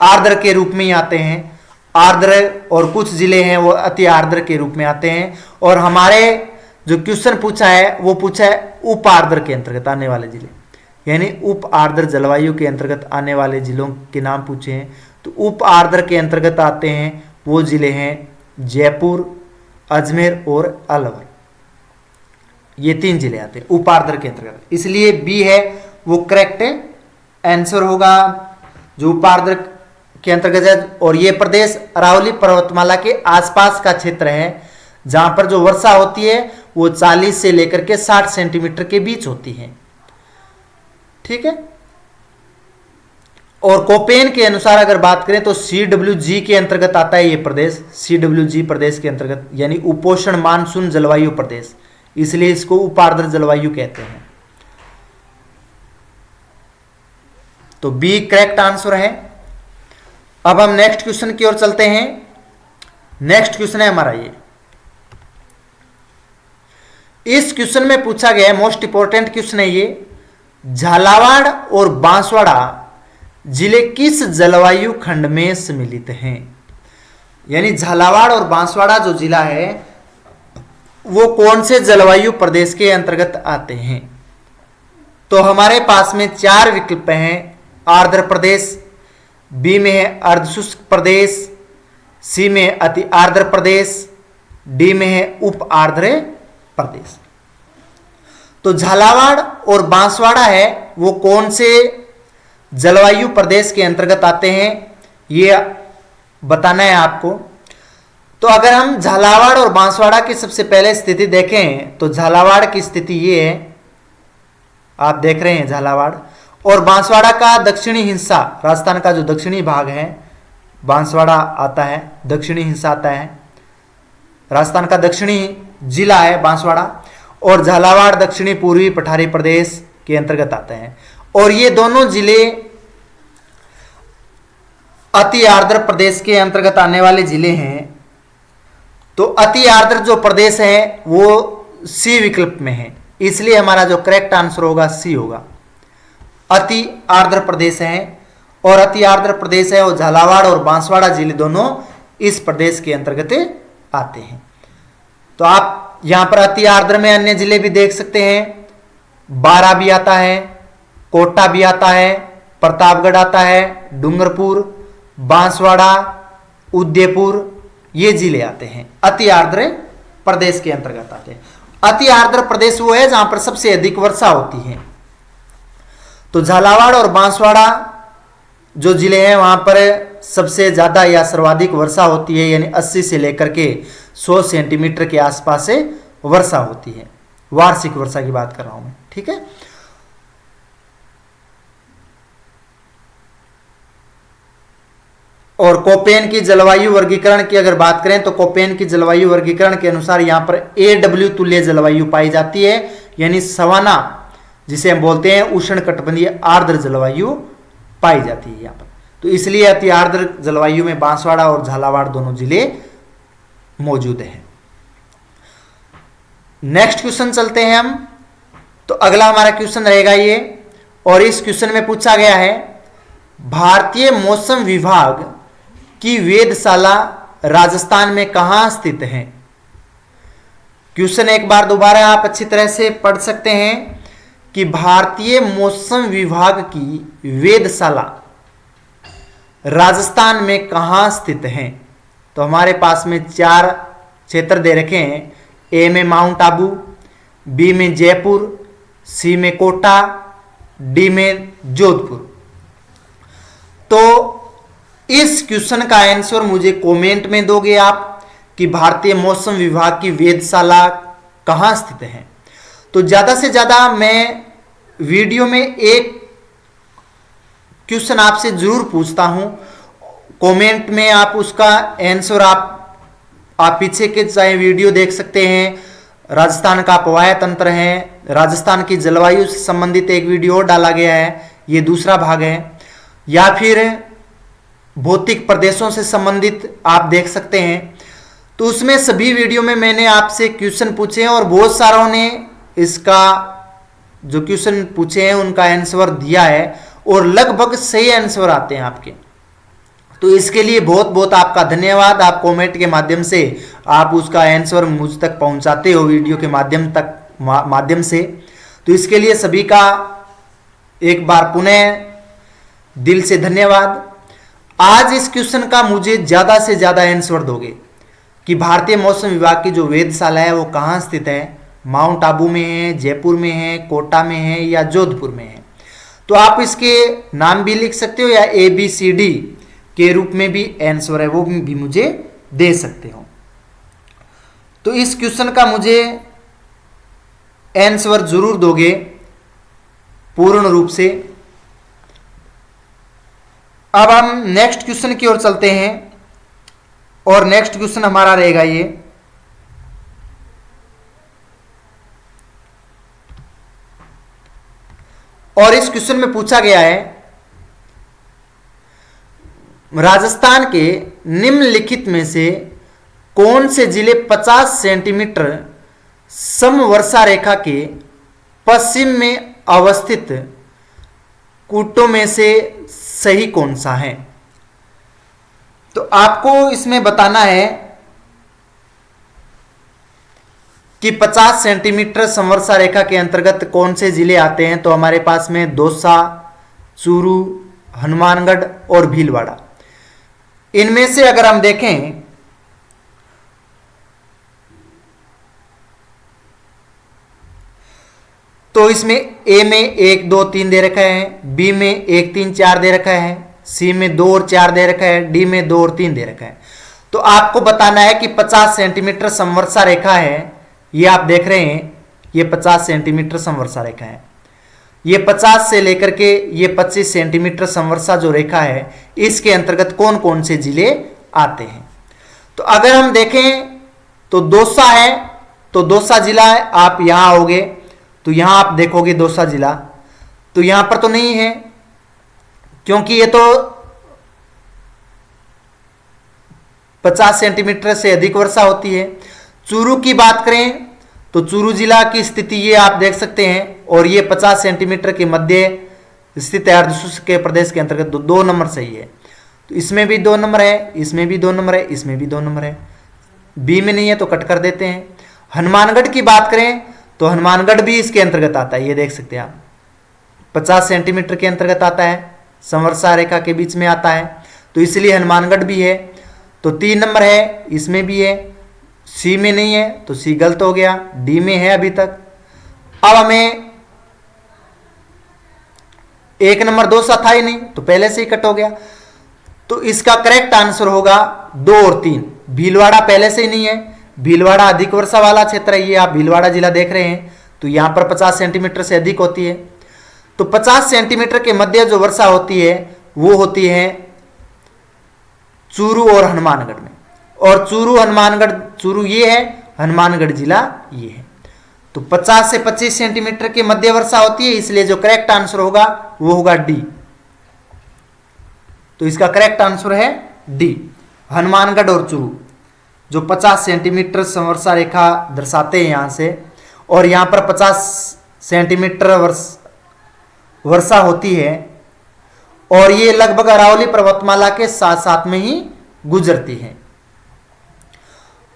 आर्द्र के रूप में ही आते हैं। आर्द्र और कुछ जिले हैं वो अति आर्द्र के रूप में आते हैं। और हमारे जो क्वेश्चन पूछा है वो पूछा है उप आर्द्र के अंतर्गत आने वाले जिले, यानी उप आर्द्र जलवायु के अंतर्गत आने वाले जिलों के नाम पूछे हैं। तो उप आर्द्र के अंतर्गत आते हैं वो जिले हैं जयपुर, अजमेर और अलवर, ये 3 जिले आते हैं उप आर्द्र के अंतर्गत। इसलिए बी है वो करेक्ट आंसर होगा जो उप आर्द्र के अंतर्गत है। और ये प्रदेश अरावली पर्वतमाला के आसपास का क्षेत्र है जहां पर जो वर्षा होती है वो 40 से लेकर के 60 सेंटीमीटर के बीच होती है। ठीक है, और कोपेन के अनुसार अगर बात करें तो CWG के अंतर्गत आता है ये प्रदेश, CWG प्रदेश के अंतर्गत, यानी उपोष्ण मानसून जलवायु प्रदेश, इसलिए इसको उप आर्द्र जलवायु कहते हैं। तो बी करेक्ट आंसर है। अब हम नेक्स्ट क्वेश्चन की ओर चलते हैं। नेक्स्ट क्वेश्चन है हमारा ये, इस क्वेश्चन में पूछा गया है, मोस्ट इंपॉर्टेंट क्वेश्चन है ये, झालावाड़ और बांसवाड़ा जिले किस जलवायु खंड में सम्मिलित हैं। यानी झालावाड़ और बांसवाड़ा जो जिला है वो कौन से जलवायु प्रदेश के अंतर्गत आते हैं। तो हमारे पास में 4 विकल्प हैं, आर्द्र प्रदेश, बी में है अर्धशुष्क प्रदेश, सी में है अति आर्द्र प्रदेश, डी में है उप आर्द्र प्रदेश। तो झालावाड़ और बांसवाड़ा है वो कौन से जलवायु प्रदेश के अंतर्गत आते हैं ये बताना है आपको। तो अगर हम झालावाड़ और बांसवाड़ा की सबसे पहले स्थिति देखें तो झालावाड़ की स्थिति ये है, आप देख रहे हैं झालावाड़, और बांसवाड़ा का दक्षिणी हिस्सा, राजस्थान का जो दक्षिणी भाग है बांसवाड़ा आता है, दक्षिणी हिस्सा आता है, राजस्थान का दक्षिणी जिला है बांसवाड़ा, और झालावाड़ दक्षिणी पूर्वी पठारी प्रदेश के अंतर्गत आते हैं। और ये दोनों जिले अति आर्द्र प्रदेश के अंतर्गत आने वाले जिले हैं। तो अति आर्द्र जो प्रदेश है वो सी विकल्प में है, इसलिए हमारा जो करेक्ट आंसर होगा सी होगा। अति आर्द्र प्रदेश है, और अति आर्द्र प्रदेश है और झालावाड़ और बांसवाड़ा जिले दोनों इस प्रदेश के अंतर्गत आते हैं। तो आप यहां पर अति आर्द्र में अन्य जिले भी देख सकते हैं, बारा भी आता है, कोटा भी आता है, प्रतापगढ़ आता है, डूंगरपुर, बांसवाड़ा, उदयपुर, ये जिले आते हैं अति आर्द्र प्रदेश के अंतर्गत आते हैं। अति आर्द्र प्रदेश वो है जहां पर सबसे अधिक वर्षा होती है। तो झालावाड़ और बांसवाड़ा जो जिले हैं वहां पर सबसे ज्यादा या सर्वाधिक वर्षा होती है, यानी 80 से लेकर के 100 सेंटीमीटर के आसपास से वर्षा होती है, वार्षिक वर्षा की बात कर रहा हूं मैं। ठीक है, और कोपेन की जलवायु वर्गीकरण की अगर बात करें तो कोपेन की जलवायु वर्गीकरण के अनुसार यहां पर AW तुल्य जलवायु पाई जाती है, यानी सवाना जिसे हम बोलते हैं उष्णकटिबंधीय आर्द्र जलवायु पाई जाती है यहां पर। तो इसलिए अति आर्द्र जलवायु में बांसवाड़ा और झालावाड़ दोनों जिले मौजूद हैं। नेक्स्ट क्वेश्चन चलते हैं हम। तो अगला हमारा क्वेश्चन रहेगा ये, और इस क्वेश्चन में पूछा गया है भारतीय मौसम विभाग की वेधशाला राजस्थान में कहां स्थित है। क्वेश्चन एक बार दोबारा आप अच्छी तरह से पढ़ सकते हैं कि भारतीय मौसम विभाग की वेधशाला राजस्थान में कहां स्थित है। तो हमारे पास में 4 क्षेत्र दे रखे हैं। ए में माउंट आबू, बी में जयपुर, सी में कोटा, डी में जोधपुर। तो इस क्वेश्चन का आंसर मुझे कमेंट में दोगे आप कि भारतीय मौसम विभाग की वेधशाला कहां स्थित है। तो ज्यादा से ज्यादा मैं वीडियो में एक क्वेश्चन आपसे जरूर पूछता हूं, कमेंट में आप उसका आंसर आप पीछे के चाहे वीडियो देख सकते हैं। राजस्थान का अपवाह तंत्र है, राजस्थान की जलवायु से संबंधित एक वीडियो डाला गया है, ये दूसरा भाग है, या फिर भौतिक प्रदेशों से संबंधित आप देख सकते हैं। तो उसमें सभी वीडियो में मैंने आपसे क्वेश्चन पूछे हैं और बहुत सारों ने इसका जो क्वेश्चन पूछे हैं उनका आंसर दिया है और लगभग सही आंसर आते हैं आपके। तो इसके लिए बहुत बहुत आपका धन्यवाद। आप कमेंट के माध्यम से आप उसका आंसर मुझ तक पहुंचाते हो वीडियो के माध्यम से। तो इसके लिए सभी का एक बार पुनः दिल से धन्यवाद। आज इस क्वेश्चन का मुझे ज्यादा से ज्यादा आंसर दोगे कि भारतीय मौसम विभाग की जो वेधशाला है वो कहाँ स्थित है, माउंट आबू में है, जयपुर में है, कोटा में है या जोधपुर में है। तो आप इसके नाम भी लिख सकते हो या ABCD के रूप में भी आंसर है वो भी मुझे दे सकते हो। तो इस क्वेश्चन का मुझे आंसर जरूर दोगे पूर्ण रूप से। अब हम नेक्स्ट क्वेश्चन की ओर चलते हैं और नेक्स्ट क्वेश्चन हमारा रहेगा ये, और इस क्वेश्चन में पूछा गया है राजस्थान के निम्नलिखित में से कौन से जिले 50 सेंटीमीटर समवर्षा रेखा के पश्चिम में अवस्थित कूटों में से सही कौन सा है। तो आपको इसमें बताना है कि 50 सेंटीमीटर समवर्षा रेखा के अंतर्गत कौन से जिले आते हैं। तो हमारे पास में दौसा, चूरू, हनुमानगढ़ और भीलवाड़ा। इनमें से अगर हम देखें तो इसमें ए में 1 2 3 दे रखा है, बी में 1 3 4 दे रखा है, सी में 2 और 4 दे रखा है, डी में 2 और 3 दे रखा है। तो आपको बताना है कि 50 सेंटीमीटर समवर्षा रेखा है, ये आप देख रहे हैं, ये 50 सेंटीमीटर समवर्षा रेखा है। ये 50 से लेकर के ये 25 सेंटीमीटर समवर्षा जो रेखा है इसके अंतर्गत कौन कौन से जिले आते हैं। तो अगर हम देखें तो दौसा है, तो दौसा जिला है, आप यहां आओगे तो यहां आप देखोगे दौसा जिला, तो यहां पर तो नहीं है क्योंकि ये तो 50 सेंटीमीटर से अधिक वर्षा होती है। चूरू की बात करें तो चूरू जिला की स्थिति ये आप देख सकते हैं, और ये 50 सेंटीमीटर के मध्य स्थित है, अर्धशुष्क के प्रदेश के अंतर्गत 2 नंबर सही है। तो इसमें भी 2 नंबर है, इसमें भी 2 नंबर है, इसमें भी 2 नंबर है। बी में नहीं है तो कट कर देते हैं। हनुमानगढ़ की बात करें तो हनुमानगढ़ भी इसके अंतर्गत आता है, ये देख सकते हैं आप, 50 सेंटीमीटर के अंतर्गत आता है, समवर्षा रेखा के बीच में आता है, तो इसलिए हनुमानगढ़ भी है। तो 3 नंबर है, इसमें भी है। सी में नहीं है तो सी गलत हो गया, डी में है अभी तक। अब हमें 1 नंबर दौसा था ही नहीं तो पहले से ही कट हो गया, तो इसका करेक्ट आंसर होगा 2 और 3। भीलवाड़ा पहले से ही नहीं है, भीलवाड़ा अधिक वर्षा वाला क्षेत्र है, ये आप भीलवाड़ा जिला देख रहे हैं, तो यहां पर 50 सेंटीमीटर से अधिक होती है। तो 50 सेंटीमीटर के मध्य जो वर्षा होती है वो होती है चूरू और हनुमानगढ़ में। और चूरू हनुमानगढ़, चूरू ये है, हनुमानगढ़ जिला ये है। तो 50 से 25 सेंटीमीटर की मध्य वर्षा होती है, इसलिए जो करेक्ट आंसर होगा वो होगा डी। तो इसका करेक्ट आंसर है डी, हनुमानगढ़ और चूरू जो 50 सेंटीमीटर समवर्षा रेखा दर्शाते हैं यहां से, और यहां पर 50 सेंटीमीटर वर्षा होती है, और ये लगभग अरावली पर्वतमाला के साथ साथ में ही गुजरती है।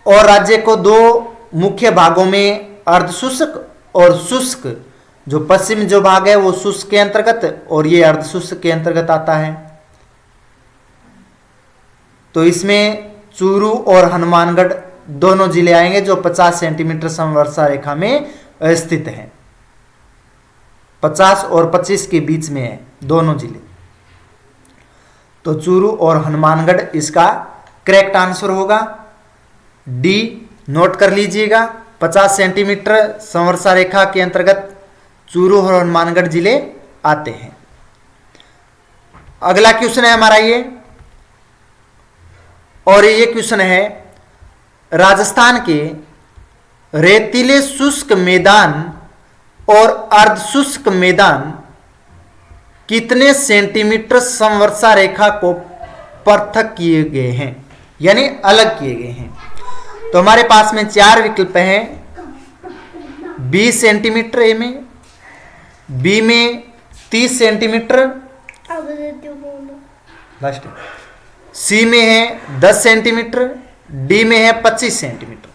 और राज्य को दो मुख्य भागों में अर्धशुष्क और शुष्क, जो पश्चिम जो भाग है वो शुष्क के अंतर्गत और ये अर्धशुष्क के अंतर्गत आता है। तो इसमें चूरू और हनुमानगढ़ दोनों जिले आएंगे जो 50 सेंटीमीटर समवर्षा रेखा में स्थित है। 50 और 25 के बीच में है दोनों जिले। तो चूरू और हनुमानगढ़ इसका करेक्ट आंसर होगा डी। नोट कर लीजिएगा, 50 सेंटीमीटर समवर्षा रेखा के अंतर्गत चूरू और हनुमानगढ़ जिले आते हैं। अगला क्वेश्चन है हमारा ये, और ये क्वेश्चन है राजस्थान के रेतीले शुष्क मैदान और अर्धशुष्क मैदान कितने सेंटीमीटर समवर्षा रेखा को पृथक किए गए हैं, यानी अलग किए गए हैं। तो हमारे पास में 4 विकल्प हैं। 20 सेंटीमीटर ए में, बी में 30 सेंटीमीटर, लास्ट सी में है 10 सेंटीमीटर, डी में है 25 सेंटीमीटर।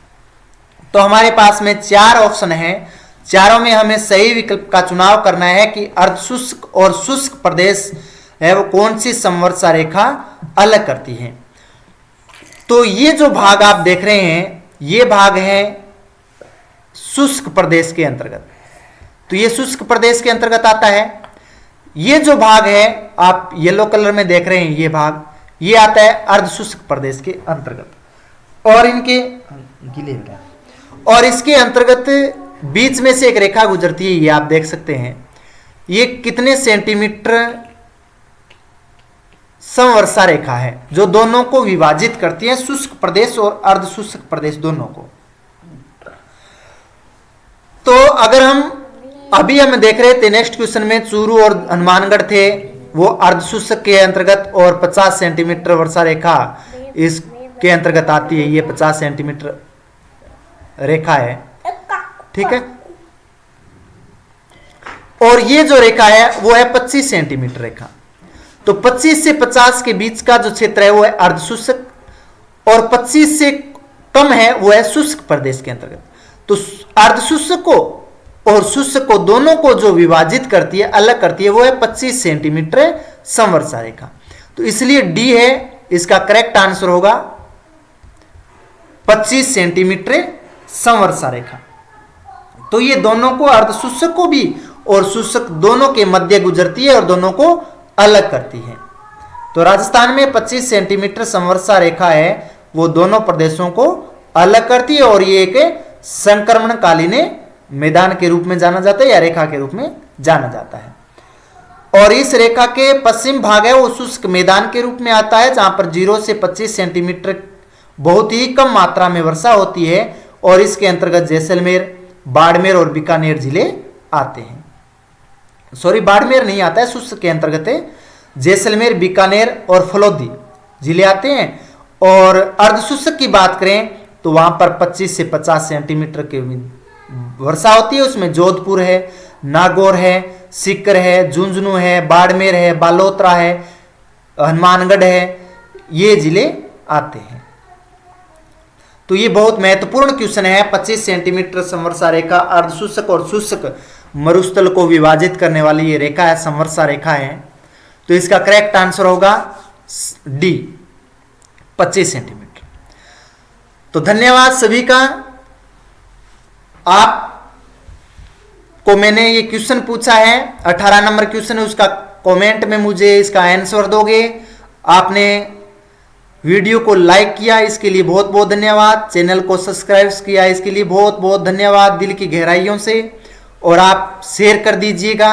तो हमारे पास में 4 ऑप्शन है, चारों में हमें सही विकल्प का चुनाव करना है कि अर्धशुष्क और शुष्क प्रदेश है वो कौन सी समवर्षा रेखा अलग करती है। तो ये जो भाग आप देख रहे हैं ये भाग है शुष्क प्रदेश के अंतर्गत, तो ये शुष्क प्रदेश के अंतर्गत आता है। ये जो भाग है आप येलो कलर में देख रहे हैं ये भाग, ये आता है अर्धशुष्क प्रदेश के अंतर्गत। और इनके गीले और इसके अंतर्गत बीच में से एक रेखा गुजरती है, ये आप देख सकते हैं। ये कितने सेंटीमीटर समवर्षा रेखा है जो दोनों को विभाजित करती है, शुष्क प्रदेश और अर्धशुष्क प्रदेश दोनों को। तो अगर हम अभी हम देख रहे थे नेक्स्ट क्वेश्चन में चूरू और हनुमानगढ़ थे वो अर्धशुष्क के अंतर्गत और 50 सेंटीमीटर वर्षा रेखा इसके अंतर्गत आती है। ये 50 सेंटीमीटर रेखा है, ठीक है। और ये जो रेखा है वो है 25 सेंटीमीटर रेखा। तो 25 से 50 के बीच का जो क्षेत्र है वो है अर्धशुष्क, और 25 से कम है वो है शुष्क प्रदेश के अंतर्गत। तो अर्धशुष्क को और शुष्क को दोनों को जो विभाजित करती है, अलग करती है, वो है 25 सेंटीमीटर समवर्षा रेखा। तो इसलिए डी है इसका करेक्ट आंसर होगा 25 सेंटीमीटर समवर्षा रेखा। तो ये दोनों को, अर्धशुष्क को भी और शुष्क दोनों के मध्य गुजरती है और दोनों को अलग करती है। तो राजस्थान में 25 सेंटीमीटर समवर्षा रेखा है वो दोनों प्रदेशों को अलग करती है, और ये एक संक्रमणकालीन मैदान के रूप में जाना जाता है या रेखा के रूप में जाना जाता है। और इस रेखा के पश्चिम भाग है वो शुष्क मैदान के रूप में आता है, जहां पर 0 से 25 सेंटीमीटर बहुत ही कम मात्रा में वर्षा होती है, और इसके अंतर्गत जैसलमेर, बाड़मेर और बीकानेर जिले आते हैं। सॉरी, बाड़मेर नहीं आता है, शुष्क के अंतर्गत है। जैसलमेर, बीकानेर और फलोदी जिले आते हैं। और अर्धशुष्क की बात करें तो वहां पर 25 से 50 सेंटीमीटर की वर्षा होती है। उसमें जोधपुर है, नागौर है, सीकर है, झुंझुनू है, बाड़मेर है, बालोतरा है, हनुमानगढ़ है, ये जिले आते हैं। तो ये बहुत महत्वपूर्ण क्वेश्चन है। 25 सेंटीमीटर समवर्षा रेखा अर्धशुष्क और शुष्क मरुस्थल को विभाजित करने वाली ये रेखा है, समवर्षा रेखा है। तो इसका करेक्ट आंसर होगा डी, 25 सेंटीमीटर। तो धन्यवाद सभी का। आपको मैंने ये क्वेश्चन पूछा है, 18 नंबर क्वेश्चन है, उसका कमेंट में मुझे इसका आंसर दोगे। आपने वीडियो को लाइक किया इसके लिए बहुत बहुत धन्यवाद। चैनल को सब्सक्राइब किया इसके लिए बहुत बहुत धन्यवाद दिल की गहराइयों से। और आप शेयर कर दीजिएगा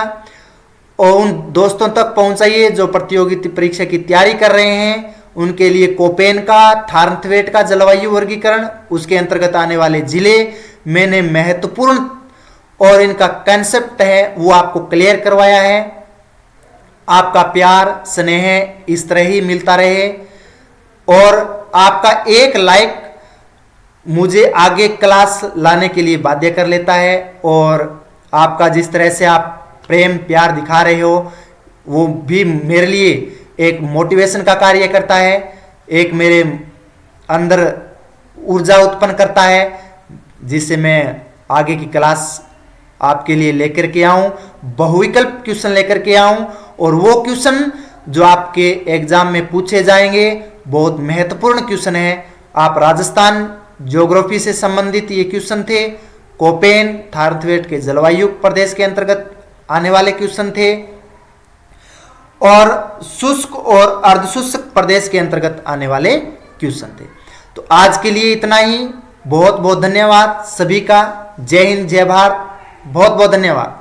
और उन दोस्तों तक पहुंचाइए जो प्रतियोगिता परीक्षा की तैयारी कर रहे हैं, उनके लिए कोपेन का, थारनथवेट का जलवायु वर्गीकरण, उसके अंतर्गत आने वाले जिले मैंने महत्वपूर्ण और इनका कंसेप्ट है वो आपको क्लियर करवाया है। आपका प्यार स्नेह इस तरह ही मिलता रहे और आपका एक लाइक मुझे आगे क्लास लाने के लिए बाध्य कर लेता है और आपका जिस तरह से आप प्रेम प्यार दिखा रहे हो वो भी मेरे लिए एक मोटिवेशन का कार्य करता है, एक मेरे अंदर ऊर्जा उत्पन्न करता है जिससे मैं आगे की क्लास आपके लिए लेकर के आऊं, बहुविकल्प क्वेश्चन लेकर के आऊं और वो क्वेश्चन जो आपके एग्जाम में पूछे जाएंगे बहुत महत्वपूर्ण क्वेश्चन है। आप राजस्थान ज्योग्राफी से संबंधित ये क्वेश्चन थे, कोपेन थारनथवेट के जलवायु प्रदेश के अंतर्गत आने वाले क्वेश्चन थे और शुष्क और अर्धशुष्क प्रदेश के अंतर्गत आने वाले क्वेश्चन थे। तो आज के लिए इतना ही। बहुत बहुत धन्यवाद सभी का। जय हिंद, जय भारत। बहुत बहुत धन्यवाद।